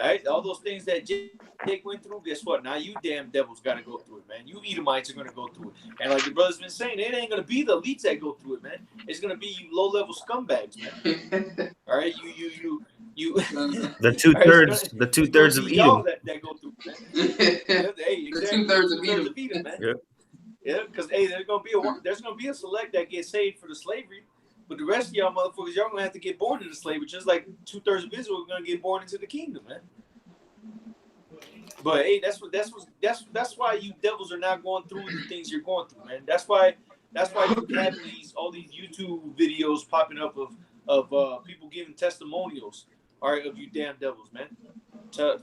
all right, all those things that Jake went through, guess what? Now you damn devils got to go through it, man. You Edomites are going to go through it. And like your brother's been saying, it ain't going to be the elites that go through it, man. It's going to be you low-level scumbags, man. All right, you. The two-thirds of Edom. That go through it, man. Hey, exactly. The 2/3 of Edom, man. Yeah. Yeah, because hey, there's gonna be a select that gets saved for the slavery. But the rest of y'all motherfuckers, y'all gonna have to get born into slavery, just like 2/3 of Israel are gonna get born into the kingdom, man. But hey, that's why you devils are not going through the things you're going through, man. That's why you have all these YouTube videos popping up of people giving testimonials, all right, of you damn devils, man.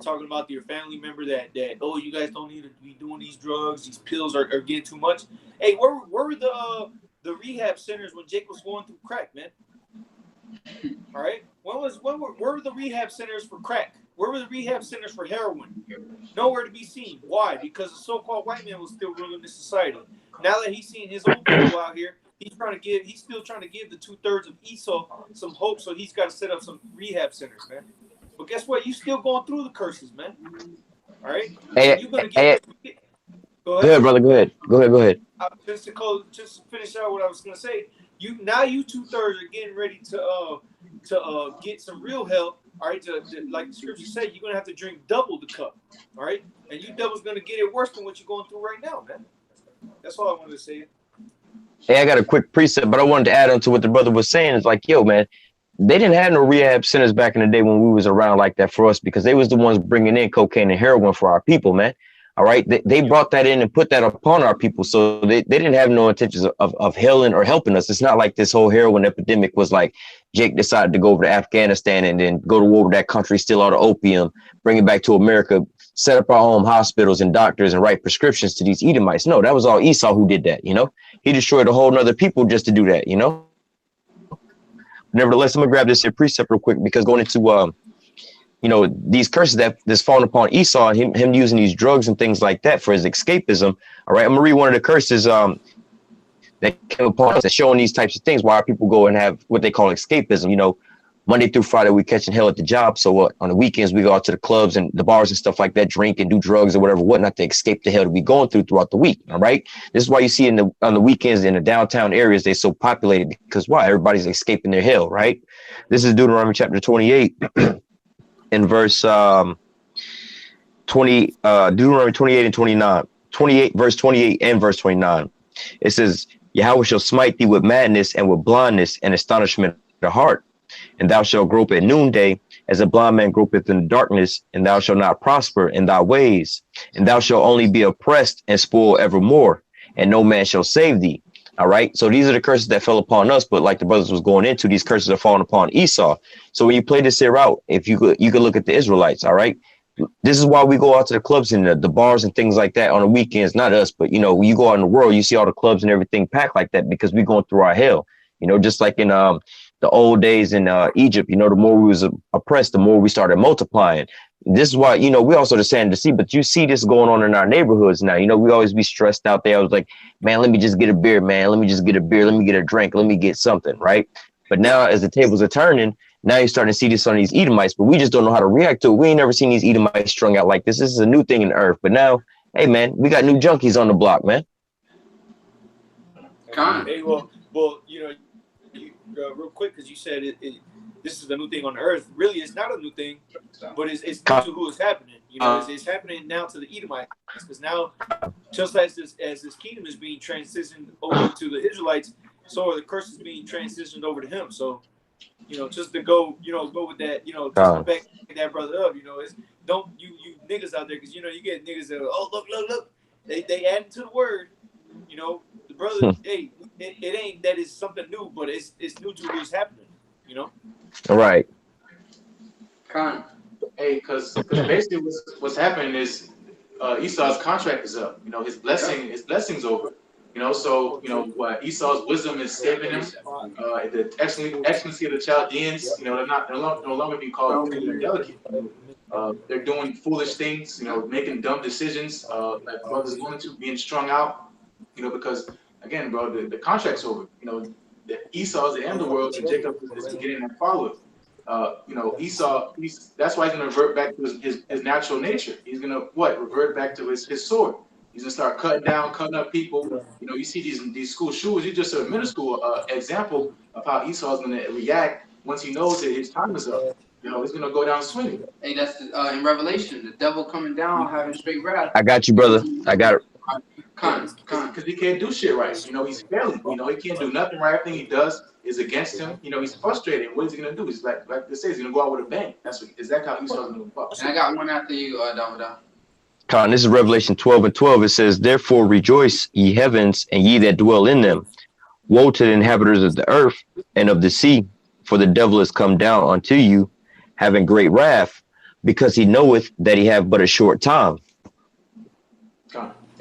Talking about your family member that oh, you guys don't need to be doing these drugs, these pills are getting too much. Hey, where were the rehab centers when Jake was going through crack, man? All right, where were the rehab centers for crack? Where were the rehab centers for heroin? Nowhere to be seen. Why? Because the so-called white man was still ruling this society. Now that he's seeing his own people out here, he's still trying to give the 2/3 of Esau some hope, so he's got to set up some rehab centers, man. But guess what? You still going through the curses, man. All right? Hey, you're gonna get go ahead, brother. Go ahead. Just to finish out what I was gonna say, you 2/3 are getting ready to get some real help. All right, like the scripture said, you're gonna have to drink double the cup. All right, and you devil's gonna get it worse than what you're going through right now, man. That's all I wanted to say. Hey, I got a quick precept, but I wanted to add on to what the brother was saying. It's like, yo, man, they didn't have no rehab centers back in the day when we was around like that for us, because they was the ones bringing in cocaine and heroin for our people, man. All right, they brought that in and put that upon our people, so they didn't have no intentions of healing or helping us. It's not like this whole heroin epidemic was like Jake decided to go over to Afghanistan and then go to war to that country, steal all the opium, bring it back to America, set up our own hospitals and doctors and write prescriptions to these Edomites. No, that was all Esau who did that, you know. He destroyed a whole nother people just to do that, you know. Nevertheless, I'm gonna grab this here precept real quick, because going into these curses that's fallen upon Esau, him using these drugs and things like that for his escapism. All right, I'm gonna read one of the curses that came upon us, that's showing these types of things, why our people go and have what they call escapism. You know, Monday through Friday we catching hell at the job, so what? On the weekends we go out to the clubs and the bars and stuff like that, drink and do drugs or whatnot to escape the hell that we going through throughout the week. All right, this is why you see on the weekends in the downtown areas they're so populated, because why? Everybody's escaping their hell, right? This is Deuteronomy chapter 28. In verse 20, Deuteronomy 28 and 29, 28, verse 28 and verse 29. It says, Yahweh shall smite thee with madness and with blindness and astonishment of the heart. And thou shalt grope at noonday as a blind man gropeth in the darkness, and thou shalt not prosper in thy ways. And thou shalt only be oppressed and spoil evermore, and no man shall save thee. All right. So these are the curses that fell upon us, but like the brothers was going into, these curses are falling upon Esau. So when you play this here out, if you could look at the Israelites. All right. This is why we go out to the clubs and the bars and things like that on the weekends. Not us, but when you go out in the world, you see all the clubs and everything packed like that because we're going through our hell. Just like in the old days in Egypt. The more we was oppressed, the more we started multiplying. This is why we also the sand to sea. But you see this going on in our neighborhoods now. We always be stressed out there. I was like, man, let me just get a beer, man. Let me just get a beer. Let me get a drink. Let me get something, right? But now, as the tables are turning, now you're starting to see this on these Edomites, but we just don't know how to react to it. We ain't never seen these Edomites strung out like this. This is a new thing in the earth. But now, hey, man, we got new junkies on the block, man. Hey, well, real quick, because you said this is the new thing on the earth. Really, it's not a new thing, but it's new to who is happening. It's happening now to the Edomites, because now, just as this kingdom is being transitioned over to the Israelites, so are the curses being transitioned over to him. So, just to go with that, just to back that brother up, it's don't you niggas out there, because you get niggas that look, they add to the word, the brother, hey, it ain't that it's something new, but it's new to what's happening, All right. Hey, because basically what's happening is Esau's contract is up. His blessing's over. So what Esau's wisdom is saving him. The excellency of the Chaldeans. They're no longer being called pure and delicate. They're doing foolish things. Making dumb decisions. Like brothers going to being strung out. Because again, bro, the contract's over. The Esau is the end of the world, and Jacob is getting and follow it. Esau, that's why he's gonna revert back to his natural nature. He's gonna revert back to his sword. He's gonna start cutting up people. You see these school shooters. He's just a middle school example of how Esau is gonna react once he knows that his time is up. He's gonna go down swinging. Hey, that's in Revelation, the devil coming down having straight wrath. I got you, brother. I got it. Because he can't do shit right. He's failing. He can't do nothing right. Everything he does is against him. He's frustrated. What is he gonna do? He's like they say, he's gonna go out with a bang. That's exactly how Esau's gonna go. And I got one after you, Davida. Con, this is Revelation 12:12. It says, "Therefore rejoice, ye heavens, and ye that dwell in them. Woe to the inhabitants of the earth and of the sea, for the devil is come down unto you, having great wrath, because he knoweth that he have but a short time."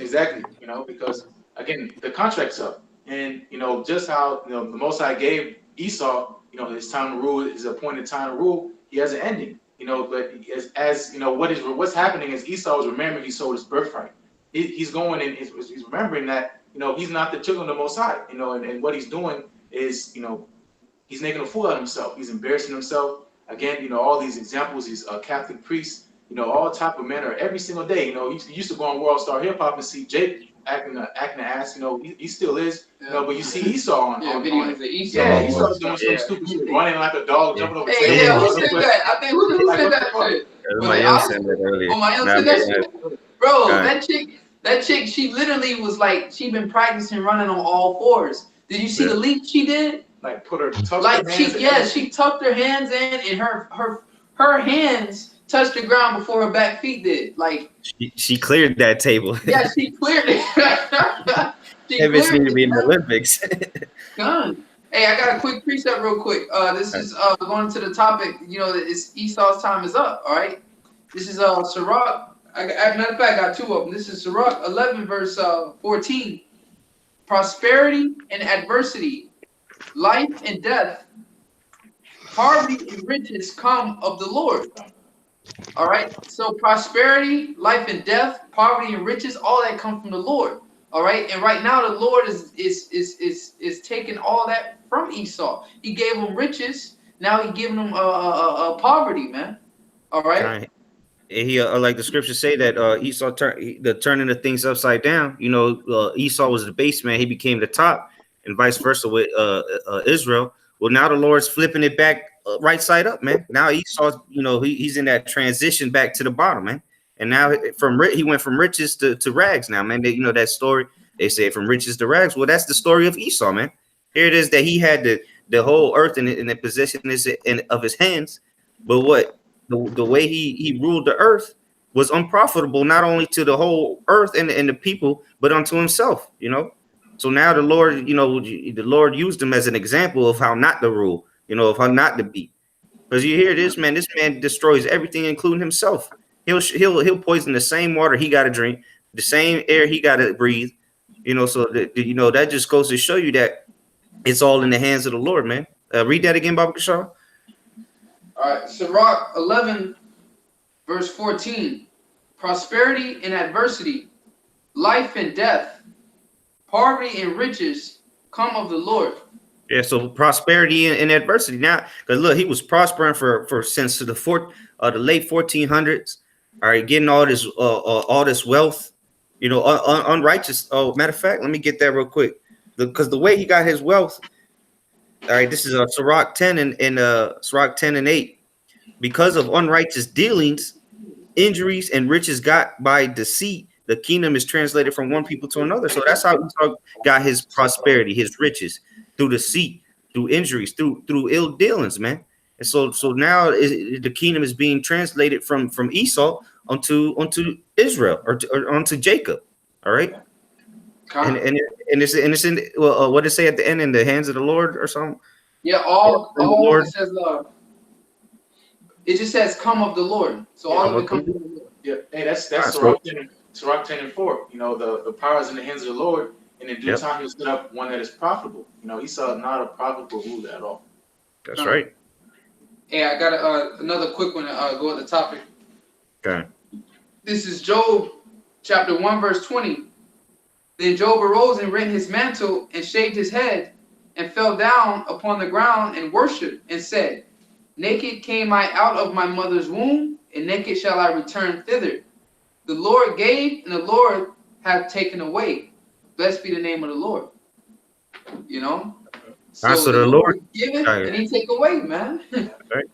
Exactly, because again, the contract's up, and just how the Most High gave Esau, his time to rule, his appointed time to rule, he has an ending, but as what's happening is Esau is remembering he sold his birthright. He's going and he's remembering that he's not the children of the Most High, and what he's doing is he's making a fool out of himself. He's embarrassing himself. Again, all these examples, these Catholic priests, all type of manner every single day. He used to go on World Star Hip Hop and see Jake acting an ass. He still is. But you see Esau on videos of Esau. Yeah, Esau's doing some stupid shit, running like a dog, jumping over tables. Yeah, who said that? I think who said that shit? My young said that earlier. Oh, my young said that shit? Bro, that chick, she literally was like, she'd been practicing running on all fours. Did you see the leap she did? Like put her she tucked her hands in, and her hands touched the ground before her back feet did. Like she cleared that table. Yeah, she cleared it. Haven't seen to be in the Olympics. Done. Hey, I got a quick precept real quick. This is going to the topic. It's Esau's time is up. All right. This is Sirach. Matter of fact, I got two of them. This is Sirach 11 verse 14. Prosperity and adversity, life and death, poverty and riches come of the Lord. All right. So prosperity, life and death, poverty and riches, all that come from the Lord. All right. And right now the Lord is taking all that from Esau. He gave him riches. Now he's giving him poverty, man. All right. He like the scriptures say that Esau turning the things upside down. Esau was the base man. He became the top, and vice versa with Israel. Well, now the Lord's flipping it back right side up, man. Now Esau's, he's in that transition back to the bottom, man. And now he went from riches to rags now, man. That story, they say from riches to rags. Well, that's the story of Esau, man. Here it is that he had the whole earth in the possession of his hands. But what? The way he ruled the earth was unprofitable, not only to the whole earth and the people, but unto himself, So now the Lord, the Lord used him as an example of how not to rule, of how not to be. Because you hear this man. This man destroys everything, including himself. He'll poison the same water he got to drink, the same air he got to breathe. So that just goes to show you that it's all in the hands of the Lord, man. Read that again, Baba Kishar. All right, Sirach 11, verse 14. Prosperity and adversity, life and death, poverty and riches come of the Lord. Yeah, so prosperity and adversity. Now, because look, he was prospering for since the late 1400s. All right, getting all this wealth, unrighteous. Oh, matter of fact, let me get that real quick. Because the way he got his wealth. All right, this is Sirach 10 and Sirach 10 and 8. Because of unrighteous dealings, injuries, and riches got by deceit, the kingdom is translated from one people to another. So that's how Esau got his prosperity, his riches, through deceit, through injuries, through ill dealings, man. And so now the kingdom is being translated from Esau onto Israel or onto Jacob. All right. And it's in what did it say at the end, in the hands of the Lord or something? Yeah, all it says it just says come of the Lord. So all of it comes from the Lord. Yeah, hey, that's Sirach 10 and 4. The power is in the hands of the Lord, and in due time he'll set up one that is profitable. Esau is not a profitable ruler at all. That's right. Hey, I got another quick one to go with the topic. Okay. This is Job chapter 1, verse 20. Then Job arose and rent his mantle and shaved his head and fell down upon the ground and worshipped and said, naked came I out of my mother's womb, and naked shall I return thither. The Lord gave, and the Lord hath taken away. Blessed be the name of the Lord. So the Lord giveth and he take away, man. Right.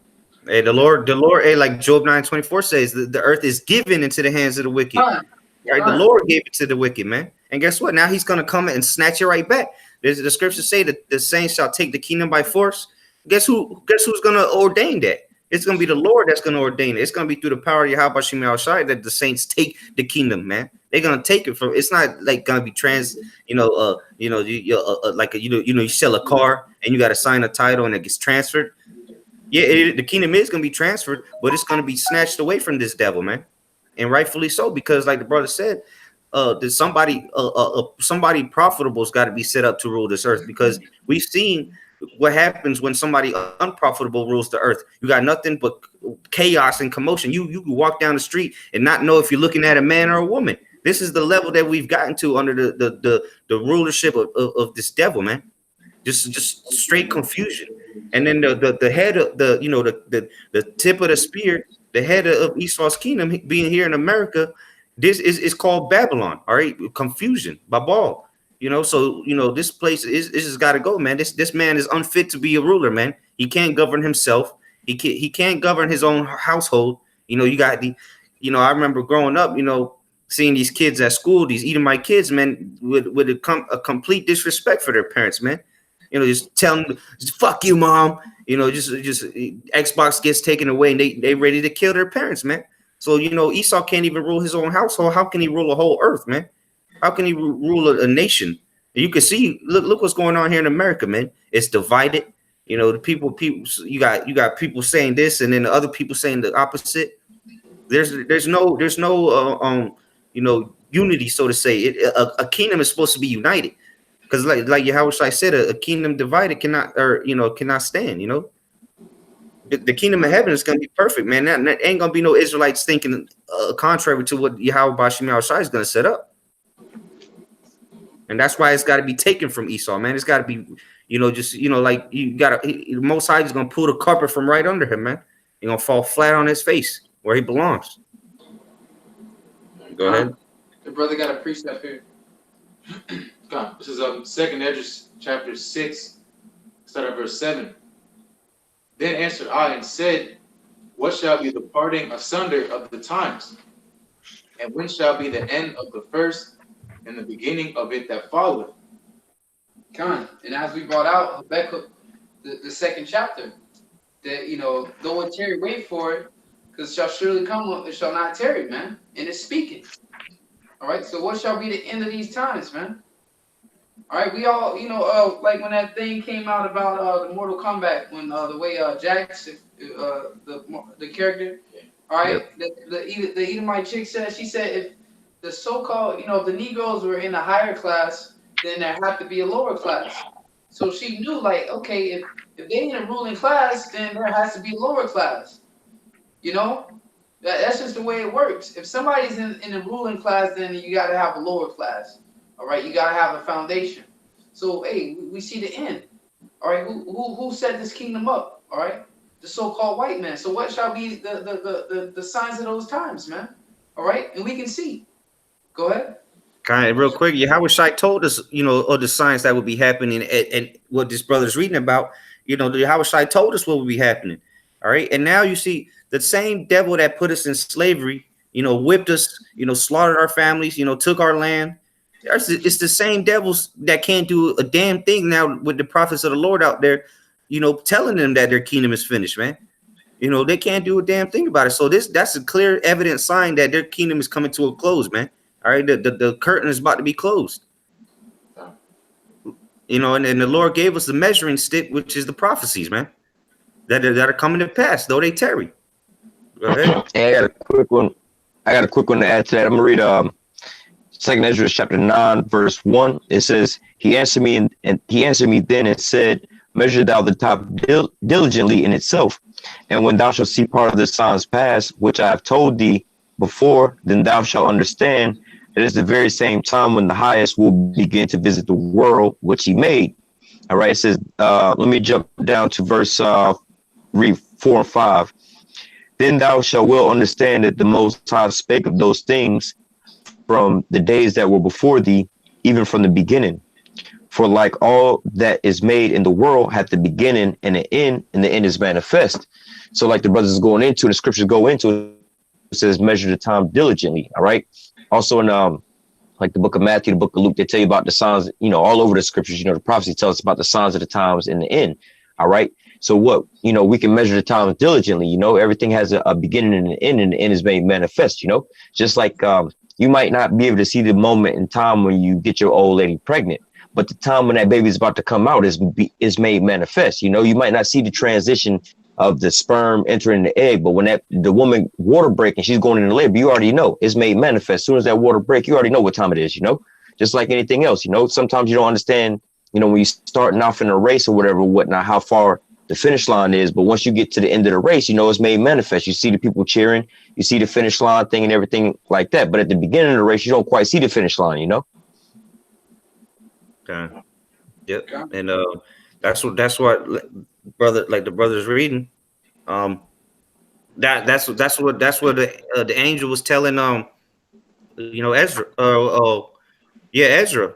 Hey, the Lord, hey, like Job 9:24 says, the earth is given into the hands of the wicked. Right? The Lord gave it to the wicked, man. And guess what? Now he's gonna come and snatch it right back. The scriptures say that the saints shall take the kingdom by force. Guess who's gonna ordain that? It's gonna be the Lord that's gonna ordain it. It's gonna be through the power of Yahweh Shemi Al-Shai that the saints take the kingdom, man. They're gonna take it from. It's not like gonna be you sell a car and you got to sign a title and it gets transferred. Yeah, the kingdom is gonna be transferred, but it's gonna be snatched away from this devil, man, and rightfully so, because like the brother said, there's somebody profitable's got to be set up to rule this earth, because we've seen what happens when somebody unprofitable rules the earth. You got nothing but chaos and commotion. You can walk down the street and not know if you're looking at a man or a woman. This is the level that we've gotten to under the rulership of this devil, man. Just straight confusion. And then the head of the tip of the spear, the head of Esau's kingdom being here in America, this is called Babylon. All right, confusion, Babal. So this place is just got to go, man. This man is unfit to be a ruler, man. He can't govern himself. He can't govern his own household. You got I remember growing up, seeing these kids at school, these Edomite kids, man, with a complete disrespect for their parents, man. Just telling them, fuck you, mom. Just Xbox gets taken away and they ready to kill their parents, man. So, Esau can't even rule his own household. How can he rule a whole earth, man? How can he rule a nation? And you can see, look what's going on here in America, man. It's divided. The people, you got people saying this and then the other people saying the opposite. There's no unity, so to say. A kingdom is supposed to be united. Because like Yahweh said, a kingdom divided cannot stand. The kingdom of heaven is going to be perfect, man. That ain't going to be no Israelites thinking contrary to what Yahweh Shemi Al-Shai is going to set up. And that's why it's got to be taken from Esau, man. It's got to be, like you got to, Most High is going to pull the carpet from right under him, man. He's going to fall flat on his face where he belongs. Go ahead. The brother got a precept here. This is Second Esdras chapter 6, start at verse 7. Then answered I and said, what shall be the parting asunder of the times? And when shall be the end of the first and the beginning of it that followeth? And as we brought out Habakkuk, the second chapter, that though it tarry, wait for it, because it shall surely come, it shall not tarry, man. And it's speaking. All right. So what shall be the end of these times, man? All right, we all, like when that thing came out about the Mortal Kombat, when the way Jax, the character, all Yep. right, the Edomite chick said, she said if the so-called, if the Negroes were in a higher class, then there had to be a lower class. So she knew, like, okay, if they in a ruling class, then there has to be a lower class. You know, that's just the way it works. If somebody's in the ruling class, then you got to have a lower class. All right, you got to have a foundation. So, hey, we see the end. All right, who set this kingdom up? All right, the so-called white man. So, what shall be the signs of those times, man? All right, and we can see. Go ahead. Kind of real quick, Yahweh Shai told us, of the signs that would be happening, and what this brother's reading about, the Yahweh Shai told us what would be happening. All right, and now you see the same devil that put us in slavery, whipped us, slaughtered our families, took our land. It's the same devils that can't do a damn thing now with the prophets of the Lord out there, telling them that their kingdom is finished, man. They can't do a damn thing about it. So that's a clear, evident sign that their kingdom is coming to a close, man. All right, the curtain is about to be closed. And the Lord gave us the measuring stick, which is the prophecies, man, that are coming to pass, though they tarry. Go ahead. Hey, I got a quick one. To add to that. I'm gonna read Second Ezra chapter 9, verse 1. It says, He answered me and he answered me then and said, Measure thou the top diligently in itself, and when thou shalt see part of the signs pass, which I have told thee before, then thou shalt understand that it is the very same time when the highest will begin to visit the world which he made. All right, it says, let me jump down to verse read 4 and 5. Then thou shalt well understand that the Most High spake of those things from the days that were before thee, even from the beginning. For like all that is made in the world hath the beginning and the end is manifest. So like the brothers going into, the scriptures go into, it says measure the time diligently. All right. Also in like the book of Matthew, the book of Luke, they tell you about the signs, all over the scriptures, the prophecy tells us about the signs of the times in the end. All right. So what, we can measure the time diligently, everything has a beginning and the end is made manifest, just like you might not be able to see the moment in time when you get your old lady pregnant, but the time when that baby is about to come out is made manifest. You might not see the transition of the sperm entering the egg, but when the woman water break and she's going into labor, you already know it's made manifest. As soon as that water break, you already know what time it is, just like anything else, sometimes you don't understand, when you're starting off in a race or whatnot, how far the finish line is, but once you get to the end of the race, it's made manifest. You see the people cheering, you see the finish line thing and everything like that. But at the beginning of the race, you don't quite see the finish line, Okay. Yep. And that's what brother, like the brother's reading. That's what the angel was telling Ezra. Ezra.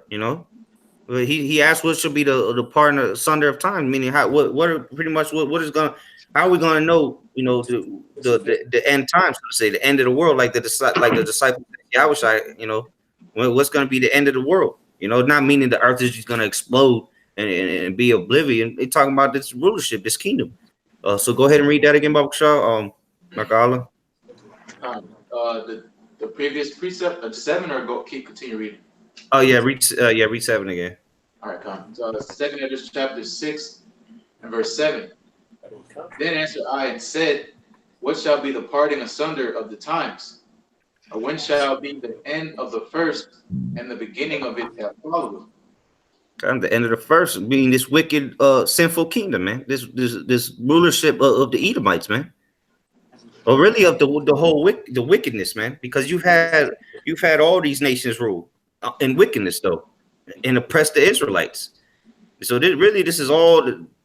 Well, he asked what should be the part in the sunder of time, meaning what are pretty much what is going, how are we going to know, the end times, so to say, the end of the world, like the disciples, what's going to be the end of the world, not meaning the earth is just going to explode and be oblivion. They talking about this rulership, this kingdom. So go ahead and read that again, Baba Shaw. Makala. The previous precept of 7, or continue reading. Oh yeah, read 7 again. All right, come. So 2nd Ezra chapter 6 and verse 7. Then answered I and said, What shall be the parting asunder of the times? Or when shall be the end of the first and the beginning of it that followeth? Kind of the end of the first being this wicked, sinful kingdom, man. This rulership of the Edomites, man. Or really of the whole the wickedness, man. Because you've had all these nations rule in wickedness, though, and oppress the Israelites. So this is all,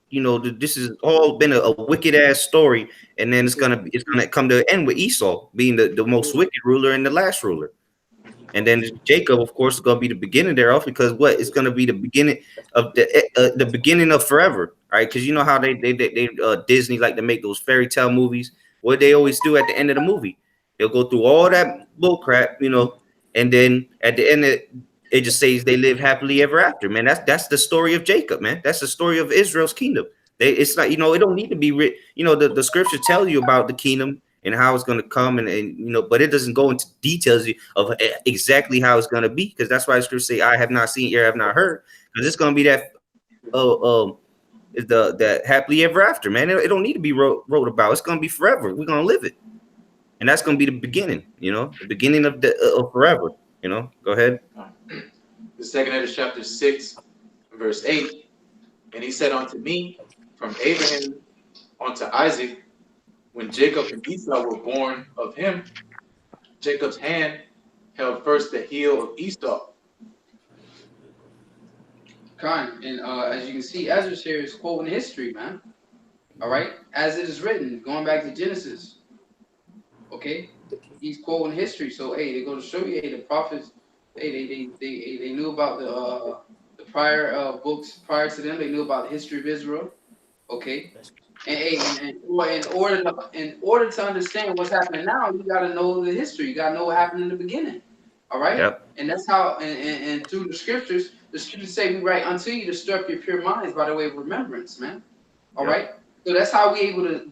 this has all been a wicked ass story, and then it's gonna come to an end with Esau being the most wicked ruler and the last ruler, and then Jacob, of course, is gonna be the beginning thereof, because it's gonna be the beginning of the beginning of forever, right? Because you know how they Disney like to make those fairy tale movies. What they always do at the end of the movie, they'll go through all that bull crap, and then at the end it just says they live happily ever after, man. That's the story of Jacob, man. That's the story of Israel's kingdom. It's like, it don't need to be written. The scripture tell you about the kingdom and how it's going to come, and but it doesn't go into details of exactly how it's going to be, because that's why the scripture say, I have not seen, ear have not heard, because it's gonna be that is the that happily ever after, man. It don't need to be wrote about. It's gonna be forever. We're gonna live it, and that's gonna be the beginning. The beginning of the of forever. Go ahead. The second Edge, chapter 6, verse 8. And he said unto me, from Abraham unto Isaac, when Jacob and Esau were born of him, Jacob's hand held first the heel of Esau. And as you can see, Ezra here is quoting history, man. All right, as it is written, going back to Genesis. Okay, he's quoting history. So hey, they go to show you, hey, the prophets, hey, they knew about the prior books prior to them. They knew about the history of Israel. Okay, and hey, in order to understand what's happening now, you got to know the history. You got to know what happened in the beginning. All right, Yep. and that's how, and through the scriptures say, we write unto you to stir up your pure minds by the way of remembrance, man. All right, so that's how we able to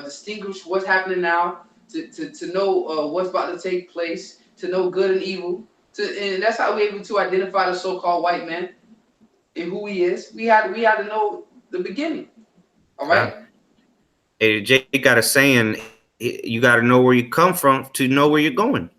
distinguish what's happening now, to know what's about to take place, to know good and evil, and that's how we're able to identify the so-called white man and who he is. We had to know the beginning. All right. Hey, Jake got a saying: you got to know where you come from to know where you're going.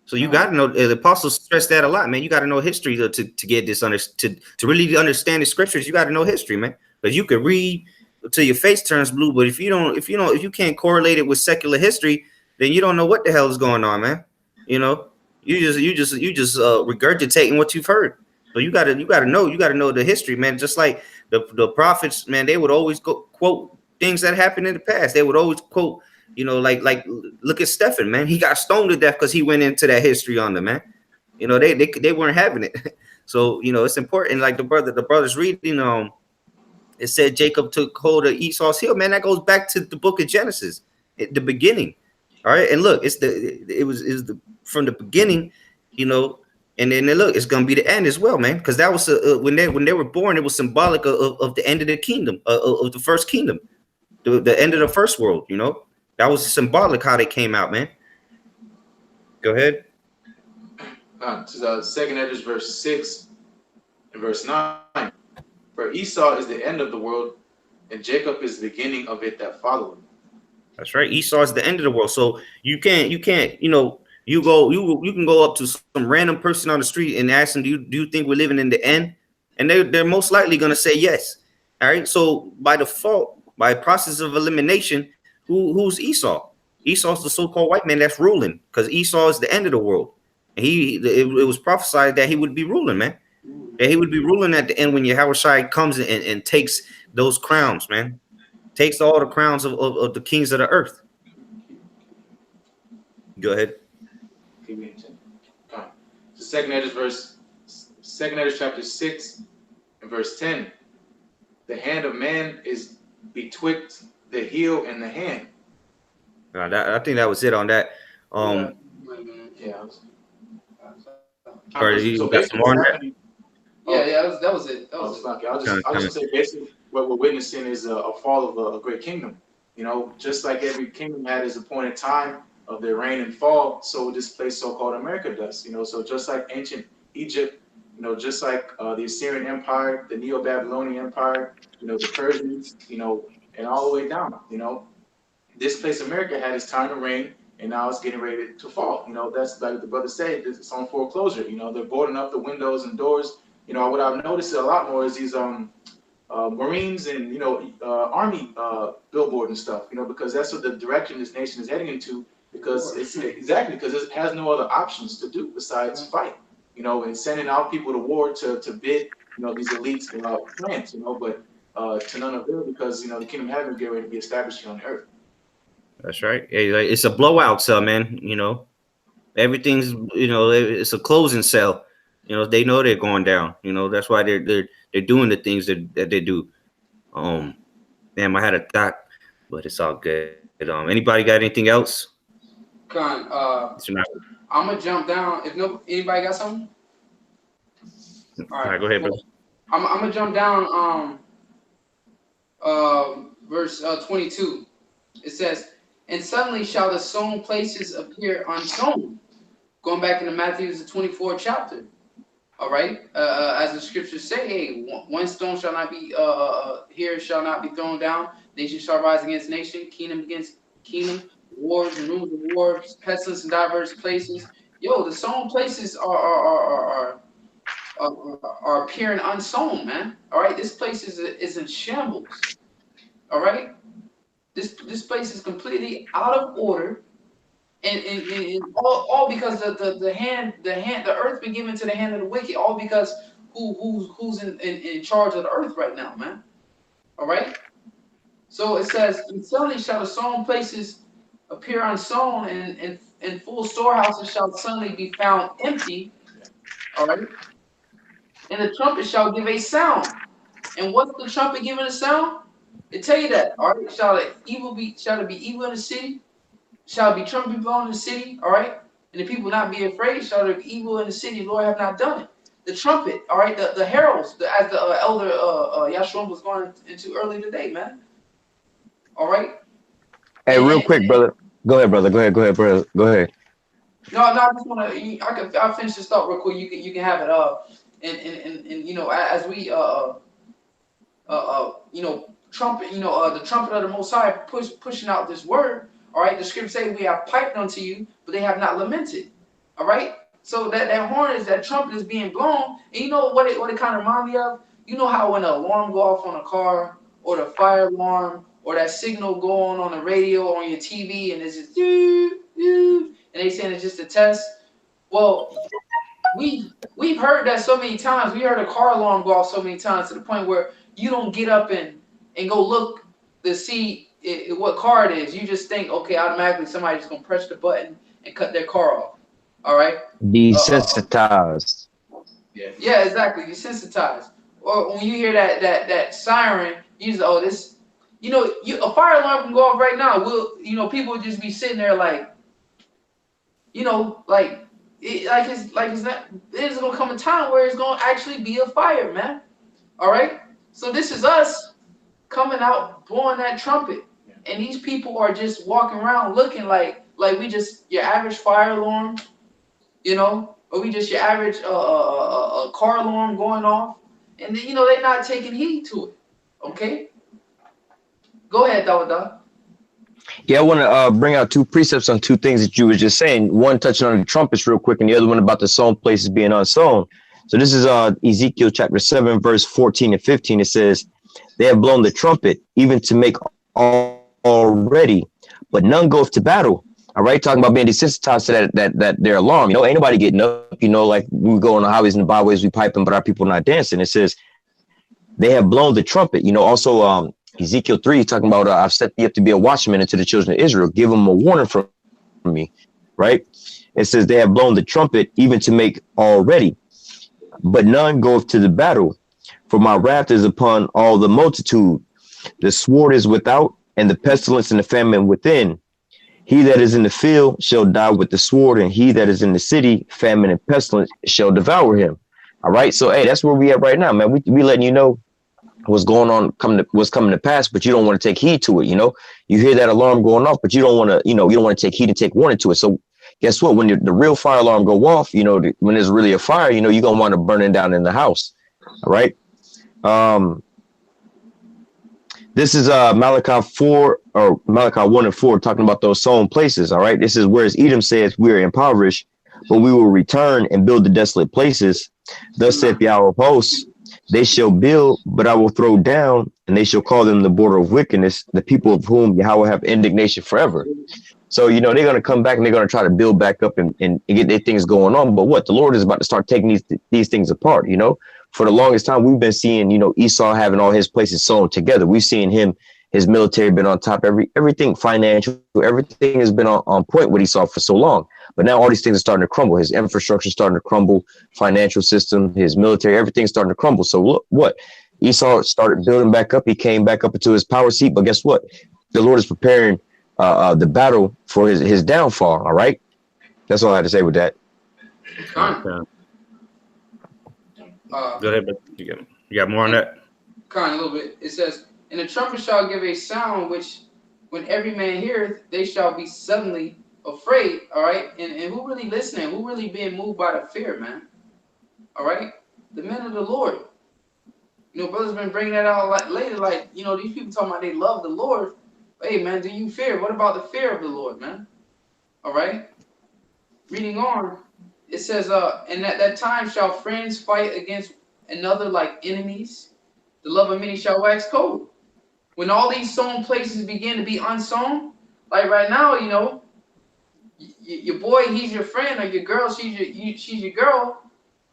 So you got to know. The apostles stress that a lot, man. You got to know history to get this to really understand the scriptures. You got to know history, man. Because you could read till your face turns blue, but if you can't correlate it with secular history, then you don't know what the hell is going on, man. You just regurgitating what you've heard. So you gotta know the history, man. Just like the prophets, man, they would always quote things that happened in the past. They would always quote, like look at Stephen, man. He got stoned to death because he went into that history on them, man. They weren't having it. So it's important. Like the brothers reading, it said Jacob took hold of Esau's heel, man. That goes back to the book of Genesis, at the beginning. All right, and look, is the from the beginning, and then look, it's gonna be the end as well, man. Because that was when they were born, it was symbolic of the end of the kingdom, of the first kingdom, the end of the first world. That was symbolic how they came out, man. Go ahead. To the second Edge, verse 6 and verse 9. For Esau is the end of the world, and Jacob is the beginning of it that followed. That's right. Esau is the end of the world. So you can't, you can go up to some random person on the street and ask them, do you think we're living in the end? And they're most likely going to say yes. All right. So by default, by process of elimination, who's Esau? Esau's the so-called white man that's ruling, because Esau is the end of the world. And it was prophesied that he would be ruling, man. That he would be ruling at the end when Yahushua comes and takes those crowns, man. Takes all the crowns of the kings of the earth. Go ahead. The second Edge, chapter 6 and verse 10. The hand of man is betwixt the heel and the hand. I think that was it on that. Yeah. You got some more on that? That was it. I was just gonna say, basically what we're witnessing is a fall of a great kingdom. Just like every kingdom had its appointed time of their reign and fall, so this place so-called America does. So just like ancient Egypt, just like the Assyrian Empire, the Neo-Babylonian Empire, the Persians, and all the way down. This place America had its time to reign, and now it's getting ready to fall. That's like the brother said, it's on foreclosure. They're boarding up the windows and doors. What I've noticed a lot more is these Marines and Army billboard and stuff. Because that's what the direction this nation is heading into. Because it has no other options to do besides fight. And sending out people to war to bid these elites plans. But to none avail, because the kingdom of heaven is getting ready to be established here on the earth. That's right. It's a blowout cell, man. Everything's it's a closing cell. They know they're going down. That's why they're doing the things that they do. Damn, I had a thought, but it's all good. Anybody got anything else? I'm gonna jump down. If anybody got something? All right, go ahead, bro. I'm gonna jump down. Verse 22. It says, "And suddenly shall the sown places appear unsown." Going back into Matthew's the 24th chapter. All right, as the scriptures say, hey, one stone shall not be here shall not be thrown down. Nation shall rise against nation, kingdom against kingdom, wars and rumors of wars, pestilence in diverse places. Yo, the sown places are appearing unsown, man. All right, this place is in shambles. All right, this place is completely out of order, and all because the earth been given to the hand of the wicked. All because who's in charge of the earth right now, man. All right. So it says, and suddenly shall the sown places appear unsown, and full storehouses shall suddenly be found empty. All right. And the trumpet shall give a sound. And what's the trumpet giving a sound? It tell you that. All right. Shall it be evil in the city? Shall it be trumpet blown in the city? All right. And the people not be afraid. Shall there be evil in the city? The Lord have not done it. The trumpet. All right. The heralds. As the elder Yashua was going into early today, man. All right. Hey, real quick, And brother. Go ahead, brother. Go ahead, brother. Go ahead. no, I just want to. I'll finish this thought real quick. You can have it. And as we trumpet, the trumpet of the Most High pushing out this word. All right, the scripture say we have piped unto you, but they have not lamented. All right, so that horn is that trumpet is being blown, and you know what it kind of remind me of? You know how when an alarm go off on a car, or the fire alarm, or that signal go on the radio or on your TV, and it's just doo, doo, and they saying it's just a test. Well, we've heard that so many times. We heard a car alarm go off so many times to the point where you don't get up and go look to see what car it is. You just think, okay, automatically somebody's gonna press the button and cut their car off. All right. Desensitized. Yeah, exactly. You're sensitized. Or when you hear that siren, you just this. A fire alarm can go off right now. People will just be sitting there like, it's not. There's gonna come a time where it's gonna actually be a fire, man. All right. So this is us coming out blowing that trumpet, and these people are just walking around looking like we just your average fire alarm, or we just your average car alarm going off, and they're not taking heed to it. Okay. Go ahead, Dawada. Yeah, I want to bring out two precepts on two things that you were just saying. One touching on the trumpets real quick, and the other one about the sown places being unsown. So this is Ezekiel chapter 7, verse 14 and 15. It says, they have blown the trumpet, even to make all ready, but none goeth to battle. All right, talking about being desensitized to that their alarm. Ain't nobody getting up. Like we go on the highways and the byways, we piping, but our people not dancing. It says they have blown the trumpet. Also Ezekiel 3 talking about I've set thee up to be a watchman unto the children of Israel. Give them a warning from me. Right. It says they have blown the trumpet, even to make all ready, but none goeth to the battle. For my wrath is upon all the multitude. The sword is without, and the pestilence and the famine within. He that is in the field shall die with the sword, and he that is in the city, famine and pestilence shall devour him. All right. So, hey, that's where we at right now, man. We letting you know what's going on, what's coming to pass, but you don't want to take heed to it. You hear that alarm going off, but you don't want to, you don't want to take heed and take warning to it. So guess what? When the real fire alarm go off, when there's really a fire, you're going to want to burn it down in the house. All right. This is Malachi 4 or Malachi 1 and 4 talking about those sown places. All right. This is whereas Edom says we are impoverished, but we will return and build the desolate places. Thus saith Yahweh of hosts, they shall build, but I will throw down, and they shall call them the border of wickedness, the people of whom Yahweh have indignation forever. So, they're going to come back and they're going to try to build back up and get their things going on. But what? The Lord is about to start taking these things apart. For the longest time, we've been seeing, Esau having all his places sewn together. We've seen his military been on top, everything financial, everything has been on point with Esau for so long. But now all these things are starting to crumble. His infrastructure is starting to crumble, financial system, his military, everything's starting to crumble. So look what? Esau started building back up. He came back up into his power seat. But guess what? The Lord is preparing the battle for his downfall. All right. That's all I had to say with that. Go ahead, but you got more on that? A little bit. It says, and the trumpet shall give a sound which when every man heareth, they shall be suddenly afraid. All right. And who really listening? Who really being moved by the fear, man? All right, the men of the Lord. You know, brothers been bringing that out like later. Like, you know, these people talking about they love the Lord. Hey, man, do you fear? What about the fear of the Lord, man? All right. Reading on, it says, and at that time shall friends fight against another like enemies. The love of many shall wax cold. When all these sown places begin to be unsown, like right now, you know, your boy, he's your friend, or your girl, she's your girl,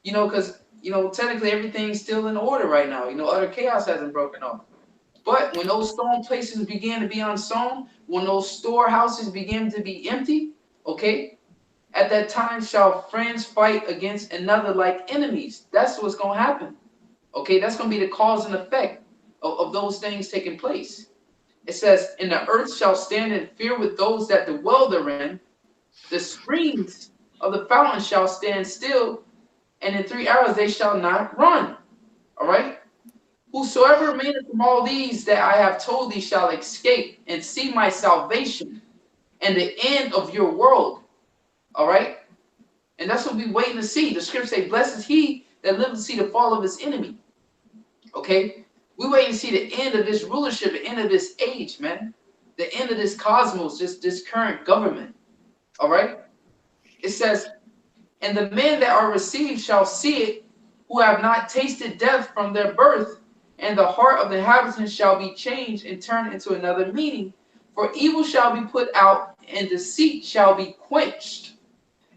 you know, because, you know, technically everything's still in order right now. You know, utter chaos hasn't broken off. But when those stone places began to be unsown, when those storehouses began to be empty, okay, at that time shall friends fight against another like enemies. That's what's going to happen. Okay, that's going to be the cause and effect of those things taking place. It says, and the earth shall stand in fear with those that dwell therein. The springs of the fountain shall stand still, and in 3 hours they shall not run. All right? Whosoever remaineth from all these that I have told thee shall escape and see my salvation and the end of your world. All right? And that's what we're waiting to see. The scripture say, blessed is he that liveth to see the fall of his enemy. Okay? We're waiting to see the end of this rulership, the end of this age, man. The end of this cosmos, this current government. All right? It says, and the men that are received shall see it, who have not tasted death from their birth, and the heart of the inhabitants shall be changed and turned into another meaning. For evil shall be put out, and deceit shall be quenched.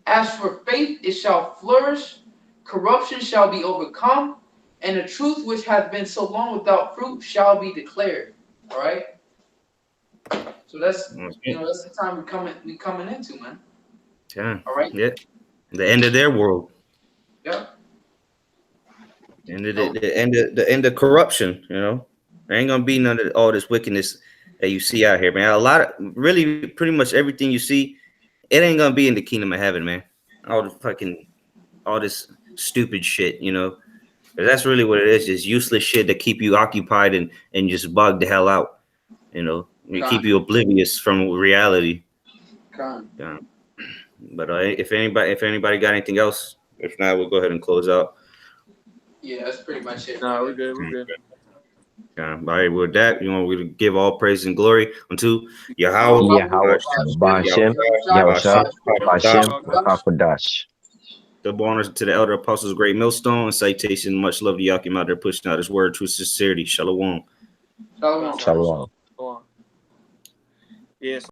As for faith, it shall flourish, corruption shall be overcome, and the truth which hath been so long without fruit shall be declared. All right. So that's, you know, that's the time we coming into, man. Yeah. All right. Yeah. The end of their world. Yeah. And the end of corruption, you know. There ain't gonna be none of all this wickedness that you see out here, man. A lot of really pretty much everything you see, it ain't gonna be in the kingdom of heaven, man. All this stupid shit, you know. That's really what it is, just useless shit that keep you occupied and just bug the hell out, you know. You keep you oblivious from reality. Yeah. But if anybody got anything else, if not, we'll go ahead and close out. Yeah, that's pretty much it. No, we're good. We're good. All right, with that, you know, we give all praise and glory unto Yahweh. Yahweh, Bashem, Yahusha, Bashem, Hakodash. Double honors to the elder apostles, great millstone, and citation. Much love to Yakim out there pushing out his word, true sincerity. Shalom. Shalom. Shalom. Go on. Yes.